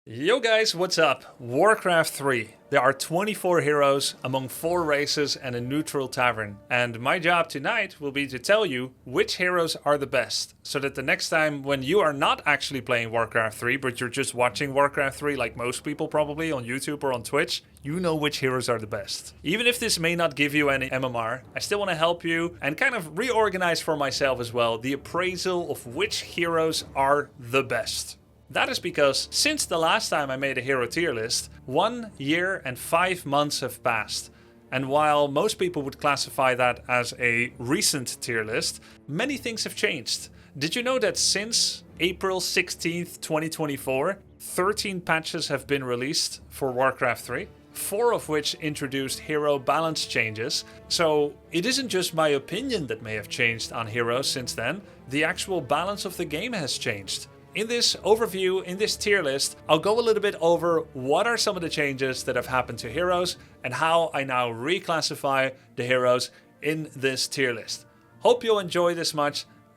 Yo guys, what's up? Warcraft 3. There are 24 heroes among 4 races and a neutral tavern. And my job tonight will be to tell you which heroes are the best. So that the next time when you are not actually playing Warcraft 3, but you're just watching Warcraft 3 like most people probably on YouTube or on Twitch, you know which heroes are the best. Even if this may not give you any MMR, I still want to help you and kind of reorganize for myself as well the appraisal of which heroes are the best. That is because since the last time I made a hero tier list, 1 year and 5 months have passed. And while most people would classify that as a recent tier list, many things have changed. Did you know that since April 16th, 2024, 13 patches have been released for Warcraft 3? 4 of which introduced hero balance changes. So it isn't just my opinion that may have changed on heroes since then, the actual balance of the game has changed. In this overview, in this tier list, I'll go a little bit over what are some of the changes that have happened to heroes and how I now reclassify the heroes in this tier list. Hope you'll enjoy this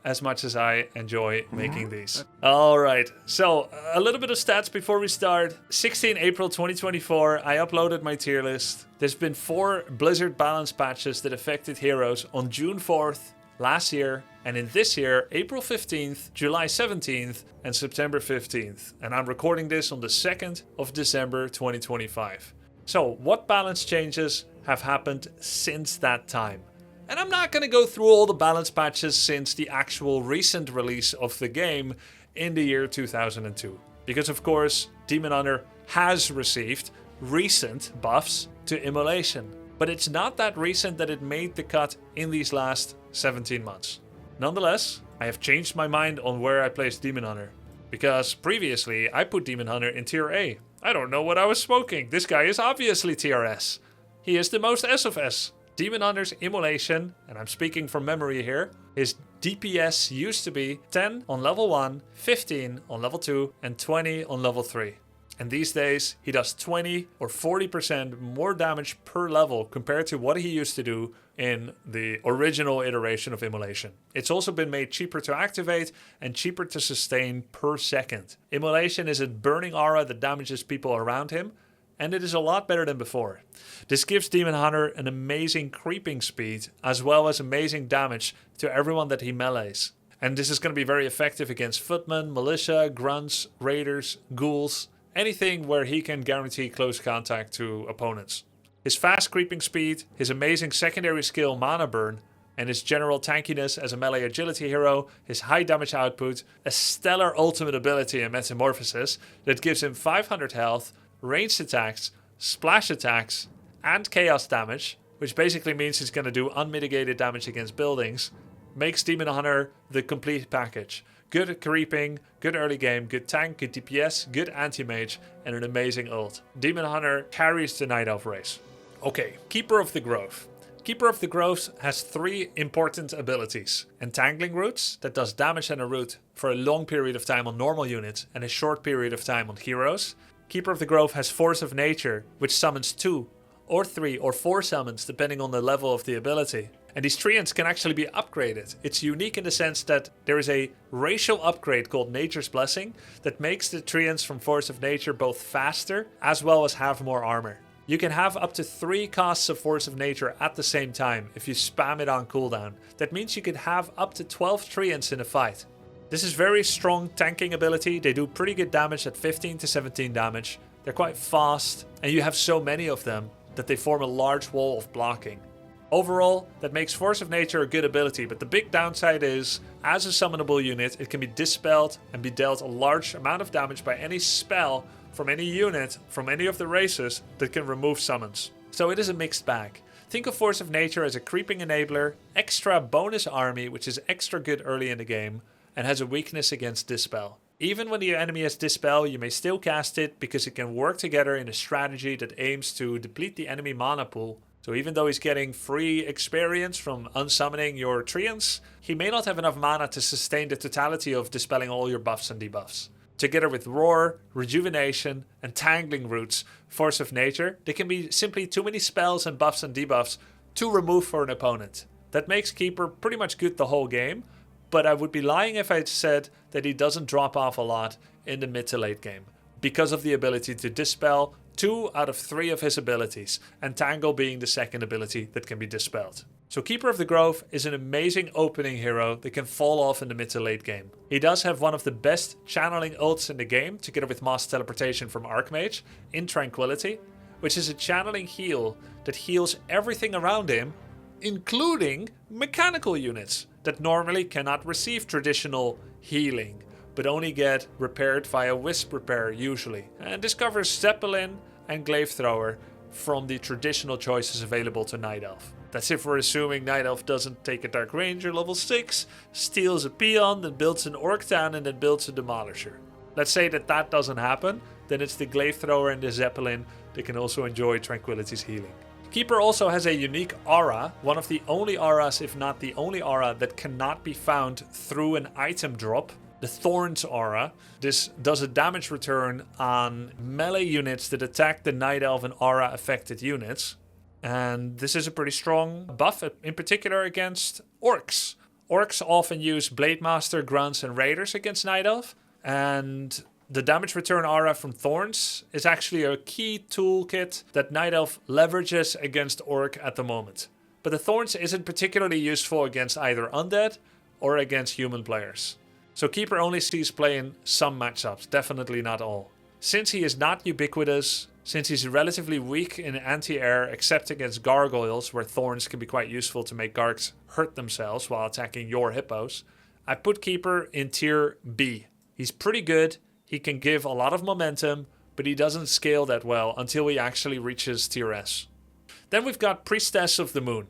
as much as I enjoy making these. Alright, so a little bit of stats before we start. 16 April 2024, I uploaded my tier list. There's been 4 Blizzard balance patches that affected heroes on June 4th, last year, and in this year, April 15th, July 17th, and September 15th. And I'm recording this on the 2nd of December 2025. So, what balance changes have happened since that time? And I'm not going to go through all the balance patches since the actual recent release of the game in the year 2002. Because of course, Demon Hunter has received recent buffs to Immolation. But it's not that recent that it made the cut in these last 17 months. Nonetheless, I have changed my mind on where I place Demon Hunter. Because previously, I put Demon Hunter in tier A. I don't know what I was smoking. This guy is obviously tier S. He is the most S of S. Demon Hunter's Immolation, and I'm speaking from memory here, his DPS used to be 10 on level 1, 15 on level 2, and 20 on level 3. And these days, he does 20 or 40% more damage per level compared to what he used to do in the original iteration of Immolation. It's also been made cheaper to activate and cheaper to sustain per second. Immolation is a burning aura that damages people around him, and it is a lot better than before. This gives Demon Hunter an amazing creeping speed, as well as amazing damage to everyone that he melees. And this is going to be very effective against footmen, militia, grunts, raiders, ghouls, anything where he can guarantee close contact to opponents. His fast creeping speed, his amazing secondary skill Mana Burn, and his general tankiness as a melee agility hero, his high damage output, a stellar ultimate ability in Metamorphosis that gives him 500 health, ranged attacks, splash attacks, and chaos damage, which basically means he's going to do unmitigated damage against buildings, makes Demon Hunter the complete package. Good creeping, good early game, good tank, good DPS, good anti-mage, and an amazing ult. Demon Hunter carries the Night Elf race. Okay, Keeper of the Grove. Keeper of the Grove has 3 important abilities. Entangling Roots, that does damage and a root for a long period of time on normal units and a short period of time on heroes. Keeper of the Grove has Force of Nature, which summons 2 or 3 or 4 summons depending on the level of the ability. And these treants can actually be upgraded. It's unique in the sense that there is a racial upgrade called Nature's Blessing that makes the treants from Force of Nature both faster as well as have more armor. You can have up to 3 casts of Force of Nature at the same time if you spam it on cooldown. That means you can have up to 12 treants in a fight. This is very strong tanking ability. They do pretty good damage at 15 to 17 damage. They're quite fast and you have so many of them that they form a large wall of blocking. Overall, that makes Force of Nature a good ability, but the big downside is, as a summonable unit, it can be dispelled and be dealt a large amount of damage by any spell from any unit from any of the races that can remove summons. So it is a mixed bag. Think of Force of Nature as a creeping enabler, extra bonus army, which is extra good early in the game, and has a weakness against dispel. Even when the enemy has dispel, you may still cast it because it can work together in a strategy that aims to deplete the enemy mana pool. So even though he's getting free experience from unsummoning your treants, he may not have enough mana to sustain the totality of dispelling all your buffs and debuffs. Together with Roar, Rejuvenation, and Tangling Roots, Force of Nature, they can be simply too many spells and buffs and debuffs to remove for an opponent. That makes Keeper pretty much good the whole game, but I would be lying if I said that he doesn't drop off a lot in the mid to late game. because of the ability to dispel 2 out of 3 of his abilities, and Tangle being the second ability that can be dispelled. So Keeper of the Grove is an amazing opening hero that can fall off in the mid to late game. He does have one of the best channeling ults in the game, together with Mass Teleportation from Archmage, in Tranquility, which is a channeling heal that heals everything around him, including mechanical units that normally cannot receive traditional healing, but only get repaired via Wisp Repair usually. And this covers Zeppelin and Glaive Thrower from the traditional choices available to Night Elf. That's if we're assuming Night Elf doesn't take a Dark Ranger level 6, steals a Peon, then builds an Orc Town, and then builds a Demolisher. Let's say that doesn't happen, then it's the Glaive Thrower and the Zeppelin that can also enjoy Tranquility's healing. Keeper also has a unique aura, one of the only auras, if not the only aura, that cannot be found through an item drop. The Thorns aura. This does a damage return on melee units that attack the Night Elf and aura affected units. And this is a pretty strong buff, in particular against orcs. Orcs often use Blademaster, Grunts, and Raiders against Night Elf. And the damage return aura from Thorns is actually a key toolkit that Night Elf leverages against Orc at the moment. But the Thorns isn't particularly useful against either undead or against human players. So Keeper only sees play in some matchups, definitely not all. Since he is not ubiquitous, since he's relatively weak in anti-air except against gargoyles, where Thorns can be quite useful to make Gargs hurt themselves while attacking your hippos, I put Keeper in tier B. He's pretty good, he can give a lot of momentum, but he doesn't scale that well until he actually reaches tier S. Then we've got Priestess of the Moon.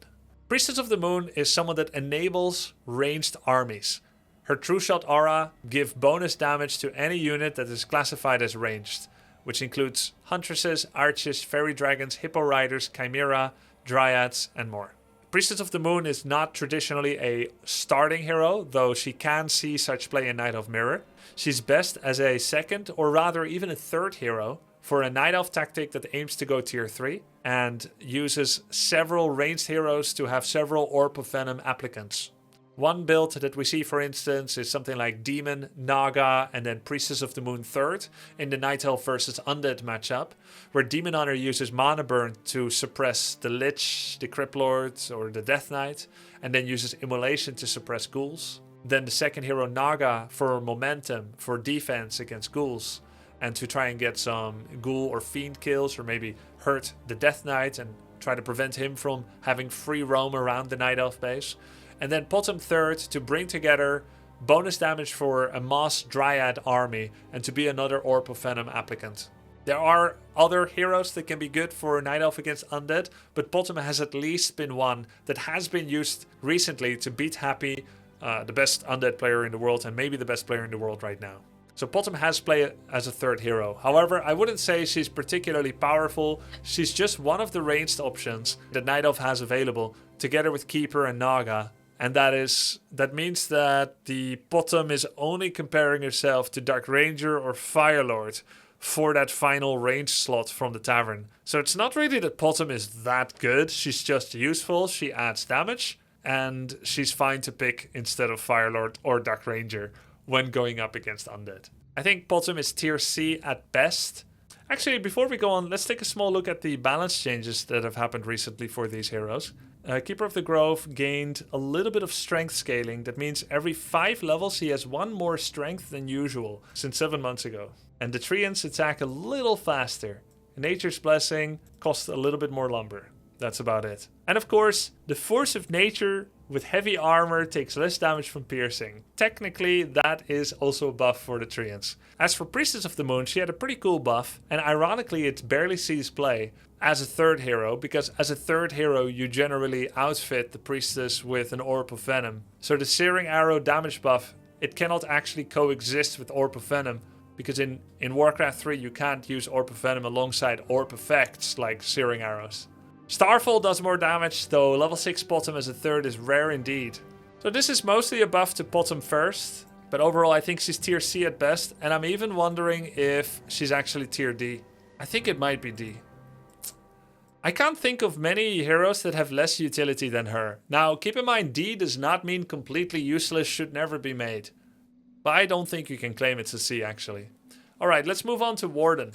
Priestess of the Moon is someone that enables ranged armies. Her True Shot aura gives bonus damage to any unit that is classified as ranged, which includes Huntresses, Archers, Fairy Dragons, Hippo Riders, Chimera, Dryads, and more. Priestess of the Moon is not traditionally a starting hero, though she can see such play in Night Elf Mirror. She's best as a second, or rather even a third hero, for a Night Elf tactic that aims to go tier 3, and uses several ranged heroes to have several Orb of Venom applicants. One build that we see, for instance, is something like Demon, Naga, and then Priestess of the Moon 3rd in the Night Elf versus Undead matchup, where Demon Hunter uses Mana Burn to suppress the Lich, the Crypt Lord, or the Death Knight, and then uses Immolation to suppress ghouls. Then the second hero, Naga, for momentum, for defense against ghouls, and to try and get some ghoul or fiend kills, or maybe hurt the Death Knight and try to prevent him from having free roam around the Night Elf base. And then bottom 3rd to bring together bonus damage for a Mass Dryad army and to be another Orb of Venom applicant. There are other heroes that can be good for Night Elf against Undead, but bottom has at least been one that has been used recently to beat Happy, the best Undead player in the world and maybe the best player in the world right now. So Bottom has played as a third hero. However, I wouldn't say she's particularly powerful. She's just one of the ranged options that Night Elf has available, together with Keeper and Naga. And that means that the Bottom is only comparing herself to Dark Ranger or Firelord for that final range slot from the Tavern. So it's not really that Bottom is that good. She's just useful. She adds damage. And she's fine to pick instead of Firelord or Dark Ranger when going up against Undead. I think Bottom is tier C at best. Actually, before we go on, let's take a small look at the balance changes that have happened recently for these heroes. Keeper of the Grove gained a little bit of strength scaling. That means every 5 levels he has 1 more strength than usual since 7 months ago. And the Treants attack a little faster. Nature's Blessing costs a little bit more lumber. That's about it. And of course, the Force of Nature with heavy armor takes less damage from piercing. Technically, that is also a buff for the Treants. As for Priestess of the Moon, she had a pretty cool buff, and ironically it barely sees play as a third hero, because as a third hero you generally outfit the Priestess with an Orb of Venom. So the Searing Arrow damage buff, it cannot actually coexist with Orb of Venom, because in Warcraft 3 you can't use Orb of Venom alongside Orb effects like Searing Arrows. Starfall does more damage, though level 6 Bottom as a third is rare indeed. So this is mostly a buff to Bottom first, but overall I think she's tier C at best, and I'm even wondering if she's actually tier D. I think it might be D. I can't think of many heroes that have less utility than her. Now, keep in mind, D does not mean completely useless, should never be made. But I don't think you can claim it's a C actually. Alright, let's move on to Warden.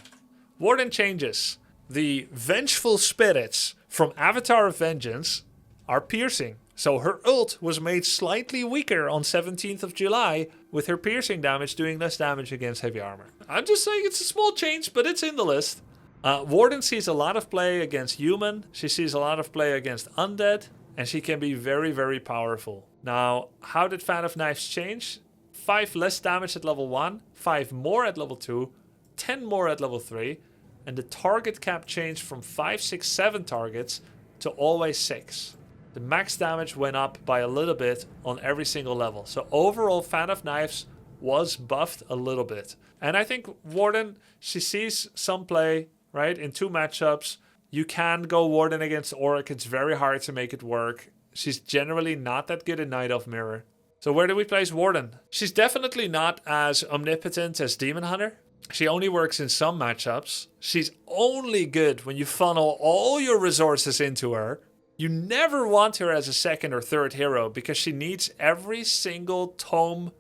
Warden changes. The vengeful spirits from Avatar of Vengeance are piercing. So her ult was made slightly weaker on 17th of July, with her piercing damage doing less damage against heavy armor. I'm just saying it's a small change, but it's in the list. Warden sees a lot of play against human, she sees a lot of play against undead, and she can be very, very powerful. Now, how did Fan of Knives change? 5 less damage at level 1, 5 more at level 2, 10 more at level 3, and the target cap changed from 5, 6, 7 targets to always 6. The max damage went up by a little bit on every single level. So overall, Fan of Knives was buffed a little bit. And I think Warden, she sees some play, right? In 2 matchups, you can go Warden against Orc. It's very hard to make it work. She's generally not that good in Night Elf Mirror. So where do we place Warden? She's definitely not as omnipotent as Demon Hunter. She only works in some matchups. She's only good when you funnel all your resources into her. You never want her as a second or third hero because she needs every single tome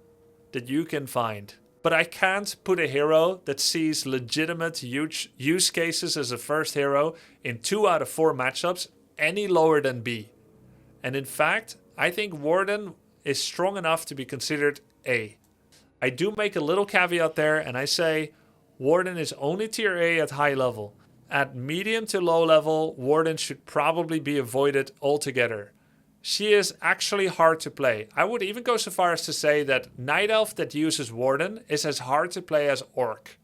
that you can find. But I can't put a hero that sees legitimate huge use cases as a first hero in 2 out of 4 matchups any lower than B. And in fact, I think Warden is strong enough to be considered A. I do make a little caveat there and I say Warden is only tier A at high level. At medium to low level, Warden should probably be avoided altogether. She is actually hard to play. I would even go so far as to say that Night Elf that uses Warden is as hard to play as Orc.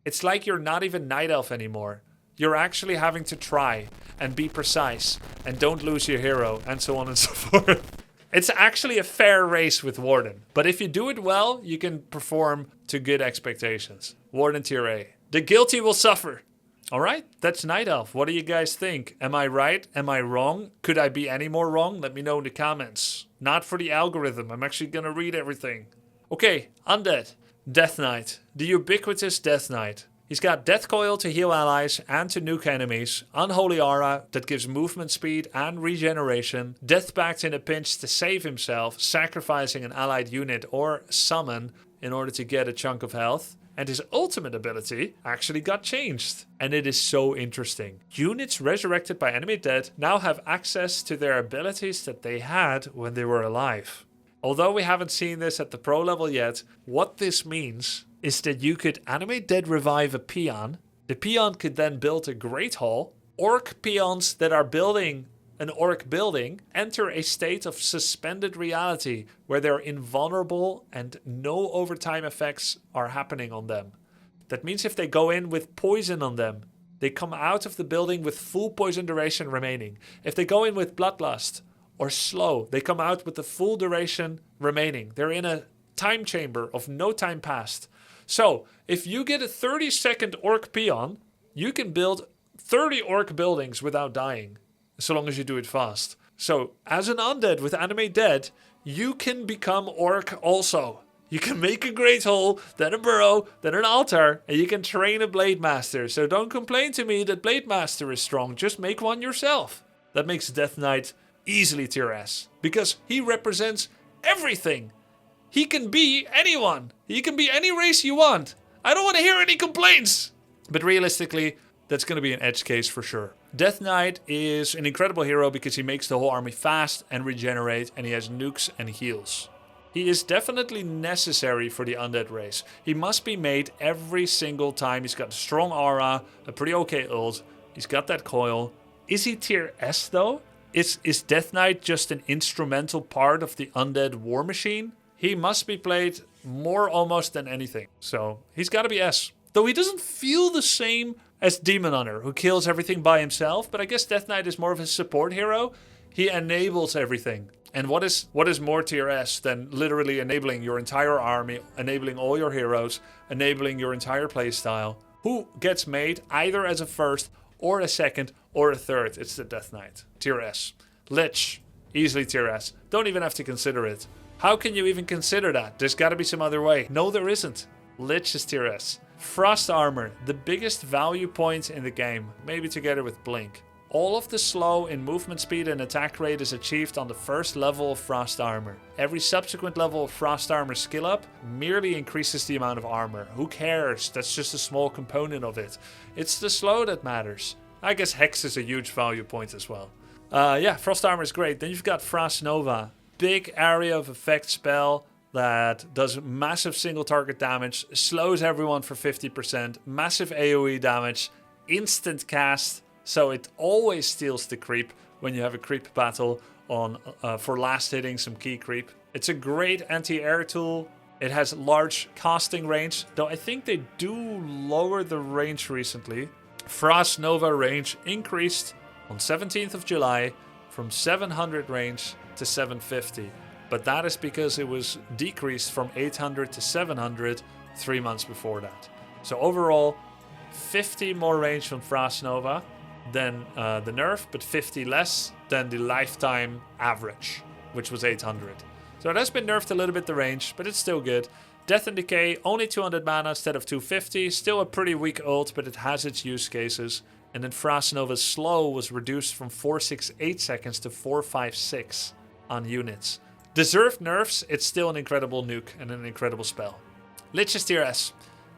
It's like you're not even Night Elf anymore. You're actually having to try and be precise and don't lose your hero and so on and so forth. It's actually a fair race with Warden. But if you do it well, you can perform to good expectations. Warden tier A. The guilty will suffer. Alright, that's Night Elf. What do you guys think? Am I right? Am I wrong? Could I be any more wrong? Let me know in the comments. Not for the algorithm. I'm actually gonna read everything. Okay, Undead. Death Knight. The ubiquitous Death Knight. He's got Death Coil to heal allies and to nuke enemies, Unholy Aura that gives movement speed and regeneration, Death Pact in a pinch to save himself, sacrificing an allied unit or summon in order to get a chunk of health. And his ultimate ability actually got changed. And it is so interesting. Units resurrected by enemy dead now have access to their abilities that they had when they were alive. Although we haven't seen this at the pro level yet, what this means is that you could animate dead revive a peon. The peon could then build a Great Hall. Orc peons that are building an orc building enter a state of suspended reality where they're invulnerable and no overtime effects are happening on them. That means if they go in with poison on them, they come out of the building with full poison duration remaining. If they go in with bloodlust or slow, they come out with the full duration remaining. They're in a time chamber of no time passed. So if you get a 30-second orc peon, you can build 30 orc buildings without dying. So long as you do it fast. So, as an undead with Animate Dead, you can become Orc also. You can make a Great Hall, then a Burrow, then an Altar, and you can train a Blademaster. So don't complain to me that Blademaster is strong, just make one yourself. That makes Death Knight easily tier S, because he represents everything. He can be anyone. He can be any race you want. I don't want to hear any complaints. But realistically, that's going to be an edge case for sure. Death Knight is an incredible hero because he makes the whole army fast and regenerate, and he has nukes and heals. He is definitely necessary for the undead race. He must be made every single time. He's got a strong aura, a pretty okay ult. He's got that coil. Is he tier S though? Is Death Knight just an instrumental part of the undead war machine? He must be played more almost than anything. So he's got to be S. Though he doesn't feel the same as Demon Hunter, who kills everything by himself, but I guess Death Knight is more of a support hero. He enables everything. And what is more tier S than literally enabling your entire army, enabling all your heroes, enabling your entire playstyle? Who gets made either as a first or a second or a third? It's the Death Knight. Tier S. Lich. Easily tier S. Don't even have to consider it. How can you even consider that? There's got to be some other way. No, there isn't. Lich is tier S. Frost Armor, the biggest value point in the game, maybe together with Blink. All of the slow in movement speed and attack rate is achieved on the first level of Frost Armor. Every subsequent level of Frost Armor skill up merely increases the amount of armor. Who cares? That's just a small component of it. It's the slow that matters. I guess Hex is a huge value point as well. Yeah, Frost Armor is great. Then you've got Frost Nova. Big area of effect spell that does massive single target damage, slows everyone for 50%, massive AoE damage, instant cast. So it always steals the creep when you have a creep battle on for last hitting some key creep. It's a great anti-air tool. It has large casting range, though I think they do lower the range recently. Frost Nova range increased on 17th of July from 700 range to 750. But that is because it was decreased from 800 to 700 3 months before that. So overall, 50 more range from Frost Nova than the nerf, but 50 less than the lifetime average, which was 800. So it has been nerfed a little bit, the range, but it's still good. Death and Decay, only 200 mana instead of 250. Still a pretty weak ult, but it has its use cases. And then Frost Nova's slow was reduced from 468 seconds to 456 on units. Deserved nerfs, it's still an incredible nuke and an incredible spell. Lich is tier S.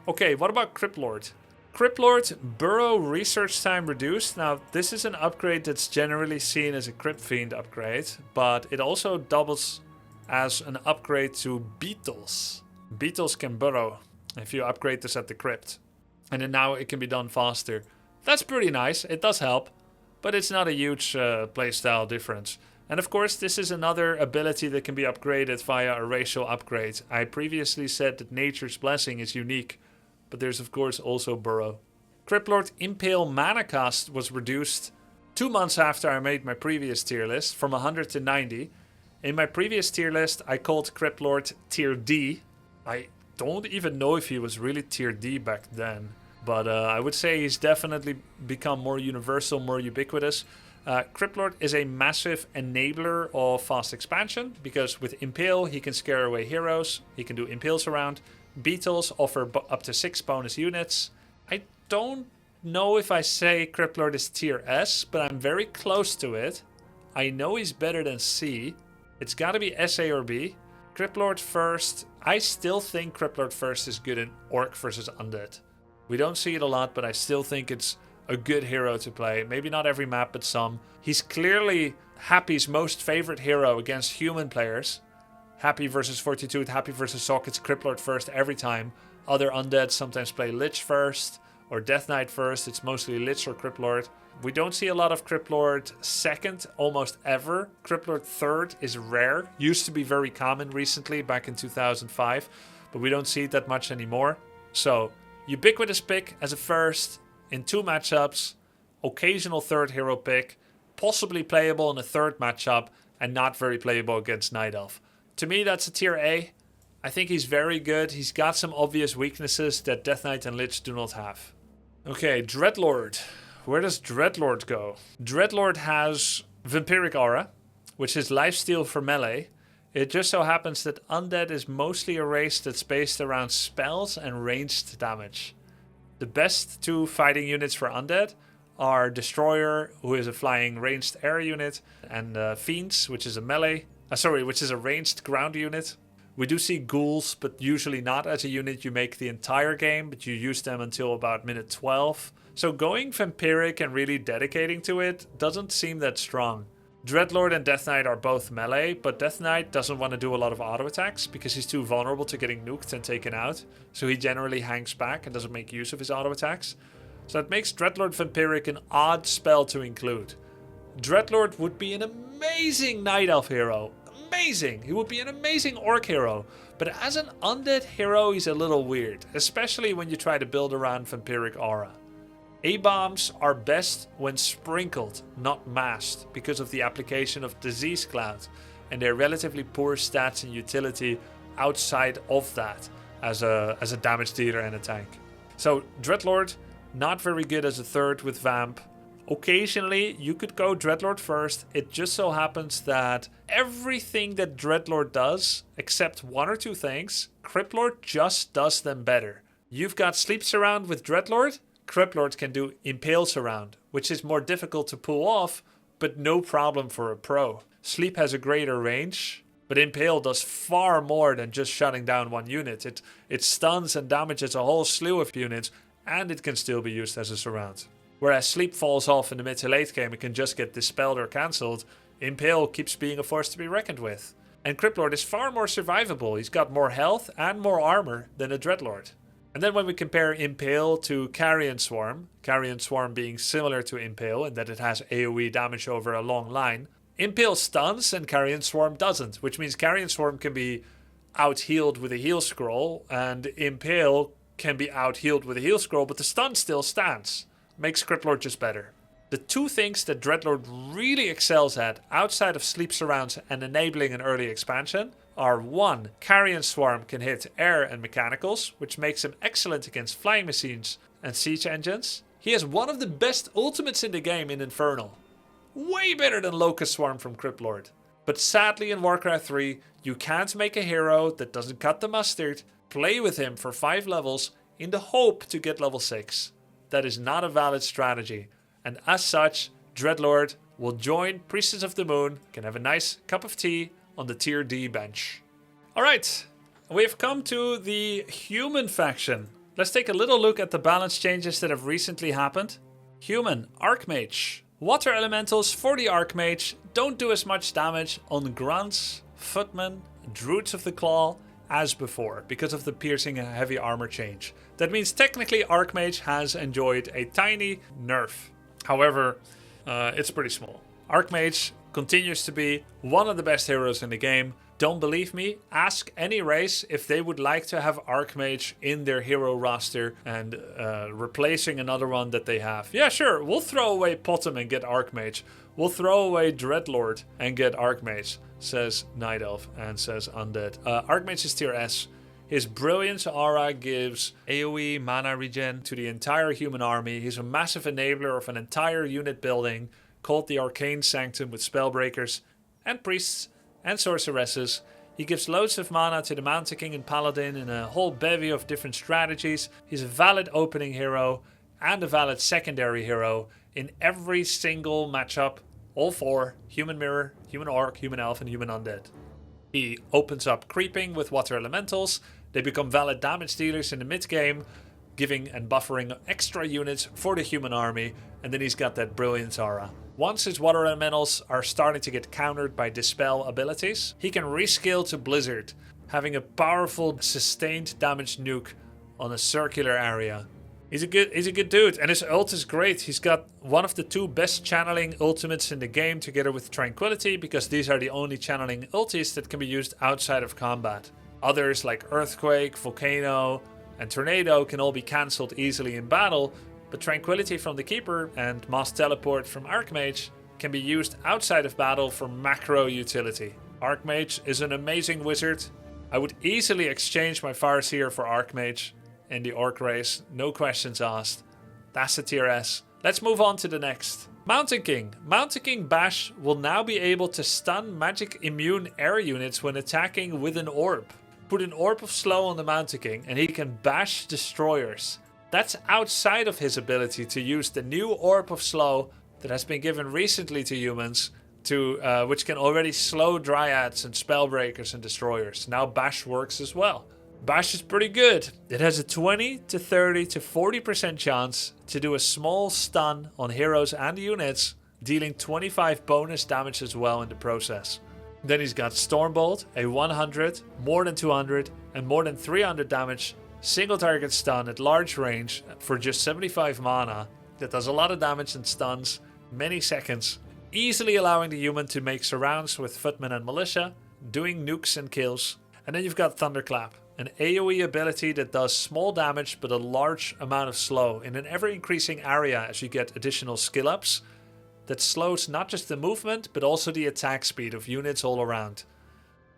Okay, what about Crypt Lord? Crypt Lord, burrow research time reduced. Now, this is an upgrade that's generally seen as a Crypt Fiend upgrade, but it also doubles as an upgrade to Beetles. Beetles can burrow if you upgrade this at the Crypt. And then now it can be done faster. That's pretty nice, it does help, but it's not a huge playstyle difference. And of course, this is another ability that can be upgraded via a racial upgrade. I previously said that Nature's Blessing is unique, but there's of course also Burrow. Crypt Lord Impale mana cost was reduced 2 months after I made my previous tier list from 100 to 90. In my previous tier list, I called Crypt Lord tier D. I don't even know if he was really tier D back then, but I would say he's definitely become more universal, more ubiquitous. Crypt Lord is a massive enabler of fast expansion because with Impale he can scare away heroes, he can do Impales around. Beetles offer up to 6 bonus units. I don't know if I say Crypt Lord is tier S, but I'm very close to it. I know he's better than C. It's gotta be S, A, or B. Crypt Lord first. I still think Crypt Lord first is good in Orc versus Undead. We don't see it a lot, but I still think it's a good hero to play. Maybe not every map, but some. He's clearly Happy's most favorite hero against human players. Happy versus Fortitude, Happy versus Sock, it's Crypt Lord first every time. Other undead sometimes play Lich first or Death Knight first. It's mostly Lich or Crypt Lord. We don't see a lot of Crypt Lord second almost ever. Crypt Lord third is rare. Used to be very common recently, back in 2005, but we don't see it that much anymore. So, ubiquitous pick as a first in 2 matchups, occasional third hero pick, possibly playable in a third matchup, and not very playable against Night Elf. To me, that's a tier A. I think he's very good. He's got some obvious weaknesses that Death Knight and Lich do not have. Okay, Dreadlord. Where does Dreadlord go? Dreadlord has Vampiric Aura, which is lifesteal for melee. It just so happens that Undead is mostly a race that's based around spells and ranged damage. The best 2 fighting units for Undead are Destroyer, who is a flying ranged air unit, and Fiends, which is a melee. Which is a ranged ground unit. We do see ghouls, but usually not as a unit you make the entire game, but you use them until about minute 12. So going Vampiric and really dedicating to it doesn't seem that strong. Dreadlord and Death Knight are both melee, but Death Knight doesn't want to do a lot of auto attacks because he's too vulnerable to getting nuked and taken out. So he generally hangs back and doesn't make use of his auto attacks. So it makes Dreadlord Vampiric an odd spell to include. Dreadlord would be an amazing Night Elf hero. Amazing! He would be an amazing Orc hero. But as an Undead hero, he's a little weird. Especially when you try to build around Vampiric Aura. A-bombs are best when sprinkled, not massed, because of the application of Disease Cloud. And their relatively poor stats and utility outside of that as a damage dealer and a tank. So Dreadlord, not very good as a third with Vamp. Occasionally, you could go Dreadlord first. It just so happens that everything that Dreadlord does, except 1 or 2 things, Crypt Lord just does them better. You've got Sleep Surround with Dreadlord. Crypt Lord can do Impale Surround, which is more difficult to pull off, but no problem for a pro. Sleep has a greater range, but Impale does far more than just shutting down one unit. It stuns and damages a whole slew of units, and it can still be used as a surround. Whereas Sleep falls off in the mid to late game, it can just get dispelled or cancelled. Impale keeps being a force to be reckoned with. And Crypt Lord is far more survivable. He's got more health and more armor than a Dreadlord. And then when we compare Impale to Carrion Swarm being similar to Impale in that it has AoE damage over a long line, Impale stuns and Carrion Swarm doesn't, which means Carrion Swarm can be out-healed with a heal scroll, and Impale can be out-healed with a heal scroll, but the stun still stands. Makes Crypt Lord just better. The two things that Dreadlord really excels at, outside of sleep surrounds and enabling an early expansion, are 1. Carrion Swarm can hit air and mechanicals, which makes him excellent against flying machines and siege engines. He has one of the best ultimates in the game in Infernal. Way better than Locust Swarm from Crypt Lord. But sadly in Warcraft 3, you can't make a hero that doesn't cut the mustard, play with him for 5 levels in the hope to get level 6. That is not a valid strategy. And as such, Dreadlord will join Priestess of the Moon, can have a nice cup of tea on the tier D bench. Alright, we've come to the human faction. Let's take a little look at the balance changes that have recently happened. Human, Archmage. Water elementals for the Archmage don't do as much damage on grunts, footmen, druids of the claw as before because of the piercing and heavy armor change. That means technically Archmage has enjoyed a tiny nerf. However, it's pretty small. Archmage continues to be one of the best heroes in the game. Don't believe me? Ask any race if they would like to have Archmage in their hero roster and replacing another one that they have. Yeah, sure, we'll throw away Potom and get Archmage. We'll throw away Dreadlord and get Archmage, says Night Elf and says Undead. Archmage is tier S. His Brilliance aura gives AoE mana regen to the entire human army. He's a massive enabler of an entire unit building called the Arcane Sanctum with Spellbreakers and Priests and Sorceresses. He gives loads of mana to the Mountain King and Paladin in a whole bevy of different strategies. He's a valid opening hero and a valid secondary hero in every single matchup. All 4, Human Mirror, Human Orc, Human Elf and Human Undead. He opens up creeping with water elementals. They become valid damage dealers in the mid game, giving and buffering extra units for the human army. And then he's got that Brilliance aura. Once his water elementals are starting to get countered by dispel abilities, he can rescale to Blizzard, having a powerful sustained damage nuke on a circular area. He's a good dude, and his ult is great. He's got one of the 2 best channeling ultimates in the game together with Tranquility, because these are the only channeling ultis that can be used outside of combat. Others like Earthquake, Volcano, and Tornado can all be cancelled easily in battle, but Tranquility from the Keeper and Mass Teleport from Archmage can be used outside of battle for macro utility. Archmage is an amazing wizard. I would easily exchange my Farseer for Archmage in the Orc race, no questions asked. That's a tier S. Let's move on to the next. Mountain King. Mountain King Bash will now be able to stun magic immune air units when attacking with an orb. Put an orb of slow on the Mountain King and he can bash destroyers. That's outside of his ability to use the new orb of slow that has been given recently to humans, which can already slow dryads and spellbreakers and destroyers. Now Bash works as well. Bash is pretty good. It has a 20 to 30 to 40% chance to do a small stun on heroes and units, dealing 25 bonus damage as well in the process. Then he's got Stormbolt, a 100, more than 200, and more than 300 damage single target stun at large range for just 75 mana. That does a lot of damage and stuns, many seconds, easily allowing the human to make surrounds with footmen and militia, doing nukes and kills. And then you've got Thunderclap, an AoE ability that does small damage but a large amount of slow in an ever increasing area as you get additional skill ups that slows not just the movement but also the attack speed of units all around.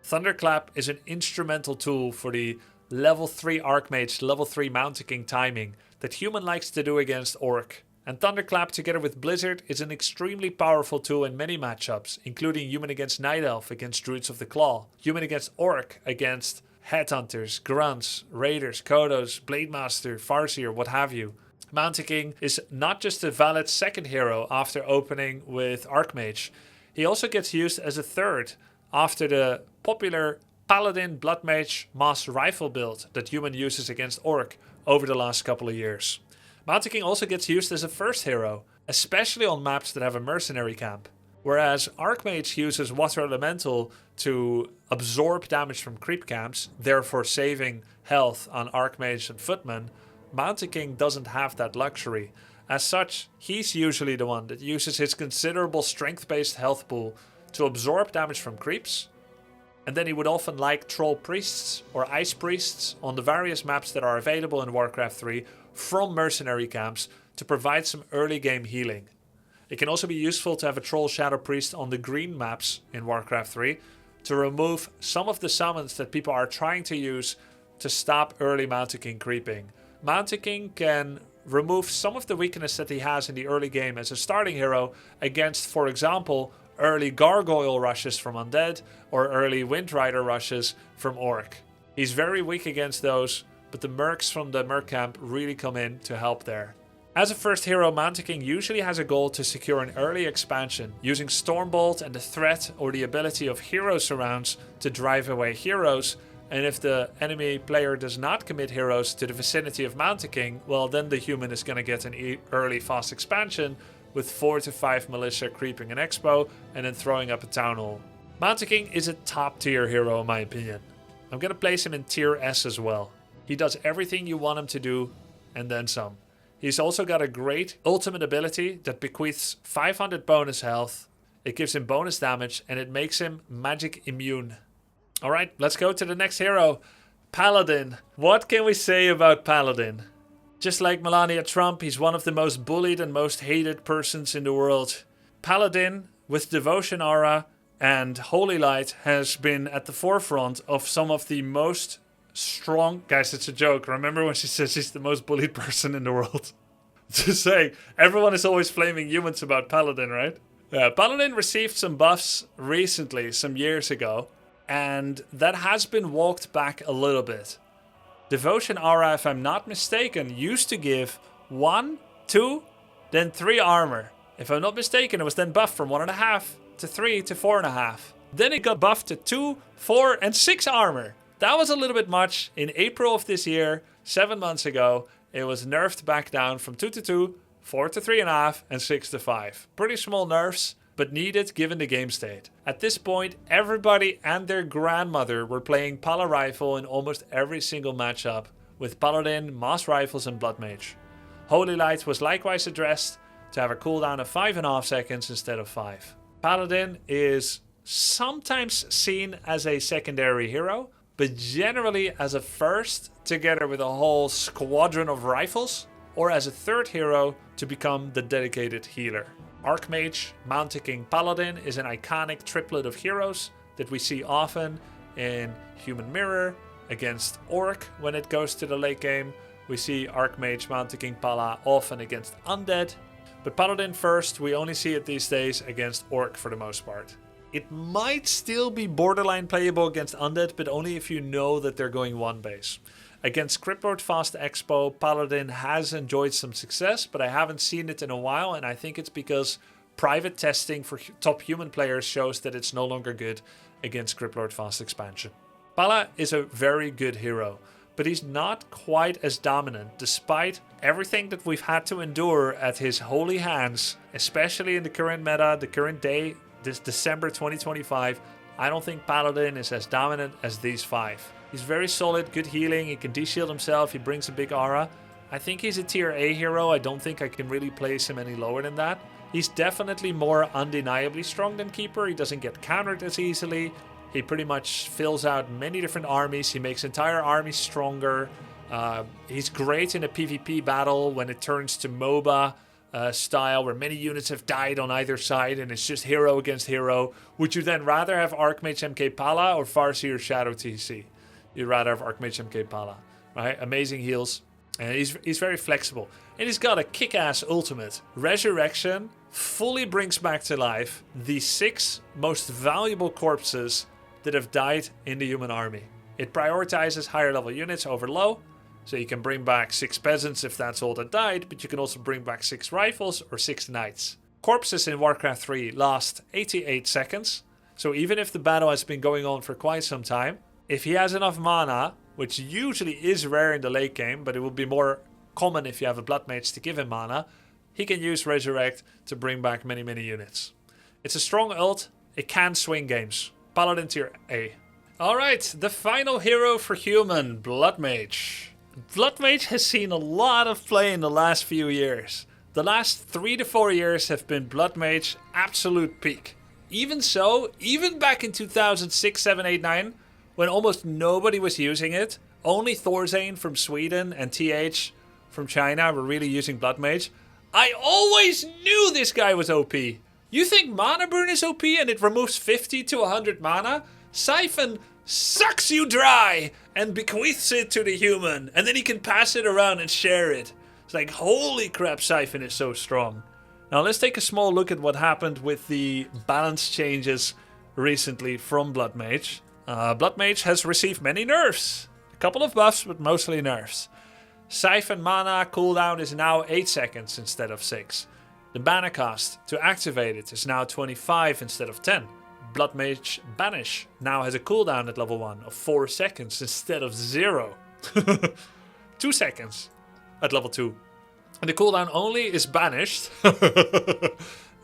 Thunderclap is an instrumental tool for the level 3 Archmage, level 3 Mountain King timing that human likes to do against Orc. And Thunderclap together with Blizzard is an extremely powerful tool in many matchups, including human against Night Elf against Druids of the Claw, human against Orc against Headhunters, Grunts, Raiders, Kodos, Blademaster, Farseer, what have you. Mountain King is not just a valid second hero after opening with Archmage. He also gets used as a third after the popular Paladin Bloodmage Mass Rifle build that human uses against Orc over the last couple of years. Mountain King also gets used as a first hero, especially on maps that have a mercenary camp. Whereas Archmage uses Water Elemental to absorb damage from creep camps, therefore saving health on Archmage and Footmen, Mountain King doesn't have that luxury. As such, he's usually the one that uses his considerable strength-based health pool to absorb damage from creeps, and then he would often like Troll Priests or Ice Priests on the various maps that are available in Warcraft 3 from mercenary camps to provide some early game healing. It can also be useful to have a Troll Shadow Priest on the green maps in Warcraft 3 to remove some of the summons that people are trying to use to stop early Mountain King creeping. Mountain King can remove some of the weakness that he has in the early game as a starting hero against, for example, early Gargoyle rushes from Undead or early Windrider rushes from Orc. He's very weak against those, but the Mercs from the Merc camp really come in to help there. As a first hero, Mountain King usually has a goal to secure an early expansion, using Stormbolt and the threat or the ability of hero surrounds to drive away heroes, and if the enemy player does not commit heroes to the vicinity of Mountain King, well then the human is going to get an early fast expansion with 4 to 5 militia creeping an expo and then throwing up a town hall. Mountain King is a top tier hero in my opinion. I'm going to place him in tier S as well. He does everything you want him to do and then some. He's also got a great ultimate ability that bequeaths 500 bonus health, it gives him bonus damage, and it makes him magic immune. Alright, let's go to the next hero, Paladin. What can we say about Paladin? Just like Melania Trump, he's one of the most bullied and most hated persons in the world. Paladin, with Devotion Aura and Holy Light, has been at the forefront of some of the most strong... Guys, it's a joke. Remember when she says she's the most bullied person in the world? Just saying, everyone is always flaming humans about Paladin, right? Yeah, Paladin received some buffs recently, some years ago, and that has been walked back a little bit. Devotion Aura, if I'm not mistaken, used to give 1, 2, then 3 armor. If I'm not mistaken, it was then buffed from 1.5 to 3 to 4.5. Then it got buffed to 2, 4, and 6 armor. That was a little bit much. In April of this year, 7 months ago, it was nerfed back down from 2 to 2, 4 to 3.5, and 6 to 5. Pretty small nerfs, but needed given the game state. At this point, everybody and their grandmother were playing Pala Rifle in almost every single matchup, with Paladin, Mass Rifles, and Bloodmage. Holy Light was likewise addressed to have a cooldown of 5.5 seconds instead of 5. Paladin is sometimes seen as a secondary hero, but generally as a first, together with a whole squadron of rifles, or as a third hero to become the dedicated healer. Archmage, Mountain King, Paladin is an iconic triplet of heroes that we see often in Human Mirror against Orc when it goes to the late game. We see Archmage, Mountain King, Pala often against Undead, but Paladin first, we only see it these days against Orc for the most part. It might still be borderline playable against Undead, but only if you know that they're going one base. Against Crypt Lord Fast Expo, Paladin has enjoyed some success, but I haven't seen it in a while, and I think it's because private testing for top human players shows that it's no longer good against Crypt Lord Fast Expansion. Pala is a very good hero, but he's not quite as dominant, despite everything that we've had to endure at his holy hands, especially in the current meta, the current day, this December 2025. I don't think Paladin is as dominant as these 5. He's very solid, good healing, he can de-shield himself, he brings a big aura. I think he's a tier A hero, I don't think I can really place him any lower than that. He's definitely more undeniably strong than Keeper, he doesn't get countered as easily. He pretty much fills out many different armies, he makes entire armies stronger. He's great in a PvP battle when it turns to MOBA style, where many units have died on either side and it's just hero against hero. Would you then rather have Archmage MK Pala or Farseer Shadow TC? You'd rather have Archmage MK Pala, right? Amazing heals, and he's very flexible. And he's got a kick-ass ultimate. Resurrection fully brings back to life the 6 most valuable corpses that have died in the human army. It prioritizes higher level units over low, So you can bring back 6 peasants if that's all that died, but you can also bring back 6 rifles or 6 knights. Corpses in Warcraft 3 last 88 seconds. So even if the battle has been going on for quite some time, if he has enough mana, which usually is rare in the late game, but it will be more common if you have a Bloodmage to give him mana, he can use Resurrect to bring back many, many units. It's a strong ult. It can swing games. Paladin tier A. Alright, the final hero for human, Bloodmage. Bloodmage has seen a lot of play in the last few years. The last 3 to 4 years have been Bloodmage absolute peak. Even so, even back in 2006, 7, 8, 9, when almost nobody was using it, only Thorzane from Sweden and TH from China were really using Bloodmage, I always knew this guy was OP. You think Mana Burn is OP and it removes 50 to 100 mana? Siphon sucks you dry and bequeaths it to the human, and then he can pass it around and share it. It's like, holy crap, Siphon is so strong. Now let's take a small look at what happened with the balance changes recently from Bloodmage. Bloodmage has received many nerfs. A couple of buffs, but mostly nerfs. Siphon mana cooldown is now 8 seconds instead of 6. The mana cost to activate it is now 25 instead of 10. Bloodmage Banish now has a cooldown at level 1 of 4 seconds instead of 0. 2 seconds at level 2. And the cooldown only is banished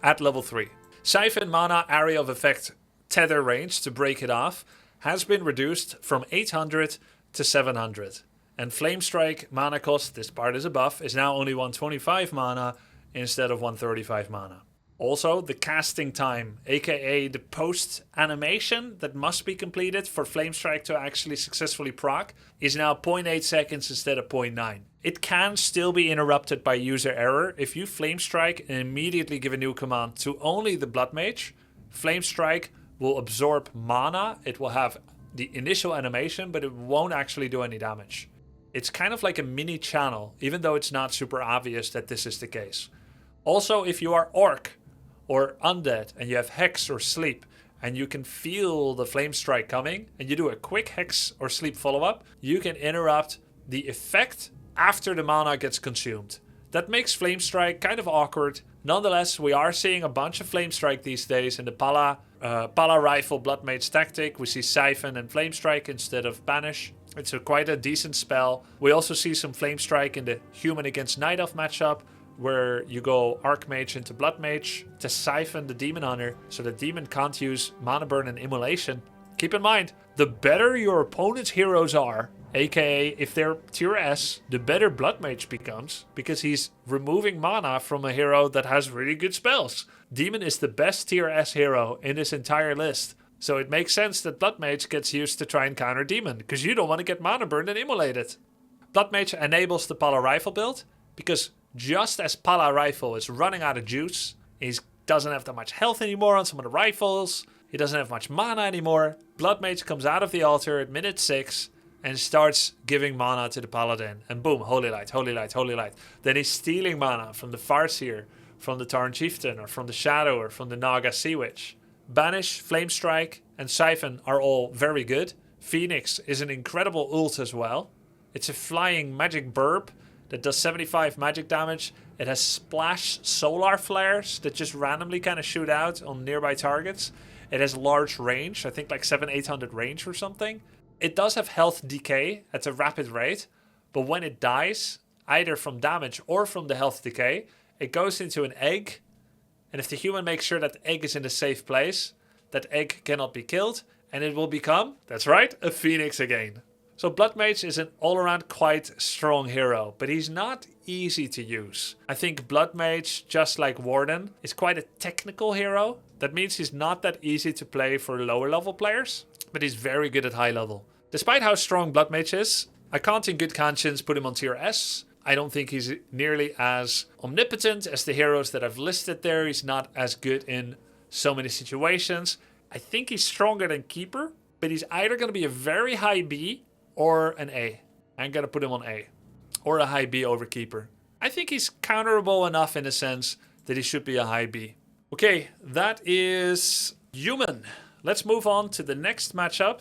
at level 3. Siphon mana area of effect tether range to break it off has been reduced from 800 to 700. And Flame Strike mana cost, this part is a buff, is now only 125 mana instead of 135 mana. Also, the casting time, aka the post animation that must be completed for Flame Strike to actually successfully proc, is now 0.8 seconds instead of 0.9. It can still be interrupted by user error. If you Flame Strike and immediately give a new command to only the Bloodmage, Flame Strike will absorb mana. It will have the initial animation, but it won't actually do any damage. It's kind of like a mini channel, even though it's not super obvious that this is the case. Also, if you are Orc or Undead and you have Hex or Sleep and you can feel the Flame Strike coming and you do a quick Hex or Sleep follow-up, you can interrupt the effect after the mana gets consumed. That makes Flame Strike kind of awkward. Nonetheless, we are seeing a bunch of Flame Strike these days in the Pala Rifle Bloodmage tactic. We see Siphon and Flame Strike instead of Banish. It's quite a decent spell. We also see some Flame Strike in the Human against Night Elf matchup, where you go Archmage into Bloodmage to siphon the Demon Hunter so the Demon can't use Mana Burn and Immolation. Keep in mind, the better your opponent's heroes are, aka if they're tier S, the better Bloodmage becomes, because he's removing mana from a hero that has really good spells. Demon is the best tier S hero in this entire list. So it makes sense that Bloodmage gets used to try and counter Demon, because you don't want to get Mana Burned and Immolated. Bloodmage enables the Pala Rifle build, because just as Pala Rifle is running out of juice, he doesn't have that much health anymore on some of the rifles, he doesn't have much mana anymore, Bloodmage comes out of the altar at minute 6 and starts giving mana to the Paladin. And boom, Holy Light, Holy Light, Holy Light. Then he's stealing mana from the Farseer, from the Tauren Chieftain, or from the Shadow, or from the Naga Sea Witch. Banish, Flame Strike, and Siphon are all very good. Phoenix is an incredible ult as well. It's a flying magic burb that does 75 magic damage. It has splash solar flares that just randomly kind of shoot out on nearby targets. It has large range, I think like 700-800 range or something. It does have health decay at a rapid rate, but when it dies, either from damage or from the health decay, it goes into an egg. And if the human makes sure that the egg is in a safe place, that egg cannot be killed, and it will become, that's right, a phoenix again. So Bloodmage is an all-around quite strong hero, but he's not easy to use. I think Bloodmage, just like Warden, is quite a technical hero. That means he's not that easy to play for lower level players, but he's very good at high level. Despite how strong Bloodmage is, I can't in good conscience put him on tier S. I don't think he's nearly as omnipotent as the heroes that I've listed there. He's not as good in so many situations. I think he's stronger than Keeper, but he's either going to be a very high B or an A. I'm going to put him on A. Or a high B over Keeper. I think he's counterable enough in a sense that he should be a high B. Okay, that is Human. Let's move on to the next matchup.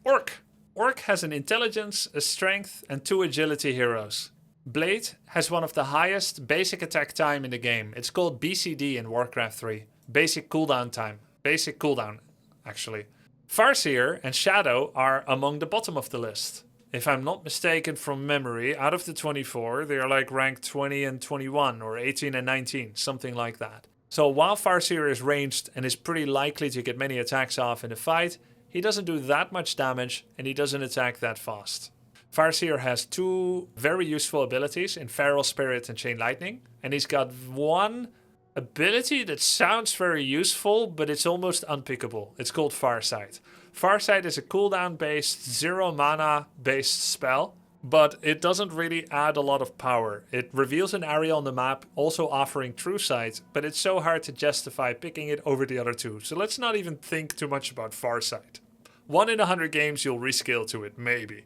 Orc. Orc has an intelligence, a strength, and 2 agility heroes. Blade has one of the highest basic attack time in the game. It's called BCD in Warcraft 3. Basic cooldown time. Basic cooldown, actually. Farseer and Shadow are among the bottom of the list. If I'm not mistaken from memory, out of the 24, they are like ranked 20 and 21 or 18 and 19, something like that. So while Farseer is ranged and is pretty likely to get many attacks off in a fight, he doesn't do that much damage and he doesn't attack that fast. Farseer has 2 very useful abilities in Feral Spirit and Chain Lightning, and he's got one ability that sounds very useful, but it's almost unpickable. It's called Farsight. Farsight is a cooldown based 0 mana based spell, but it doesn't really add a lot of power. It reveals an area on the map, also offering True Sight, but it's so hard to justify picking it over the other 2, so let's not even think too much about Farsight. 1 in 100 games you'll rescale to it, maybe.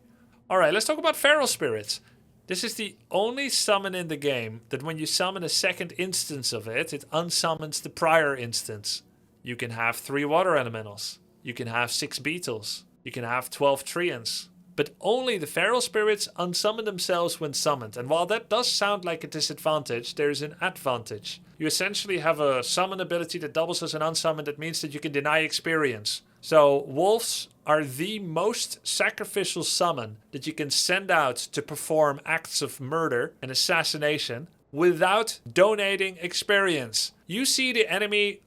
Alright, let's talk about Feral Spirits. This is the only summon in the game that when you summon a second instance of it, it unsummons the prior instance. You can have 3 water elementals. You can have 6 beetles. You can have 12 treants. But only the Feral Spirits unsummon themselves when summoned. And while that does sound like a disadvantage, there is an advantage. You essentially have a summon ability that doubles as an unsummon. That means that you can deny experience. So wolves are the most sacrificial summon that you can send out to perform acts of murder and assassination without donating experience. You see the enemy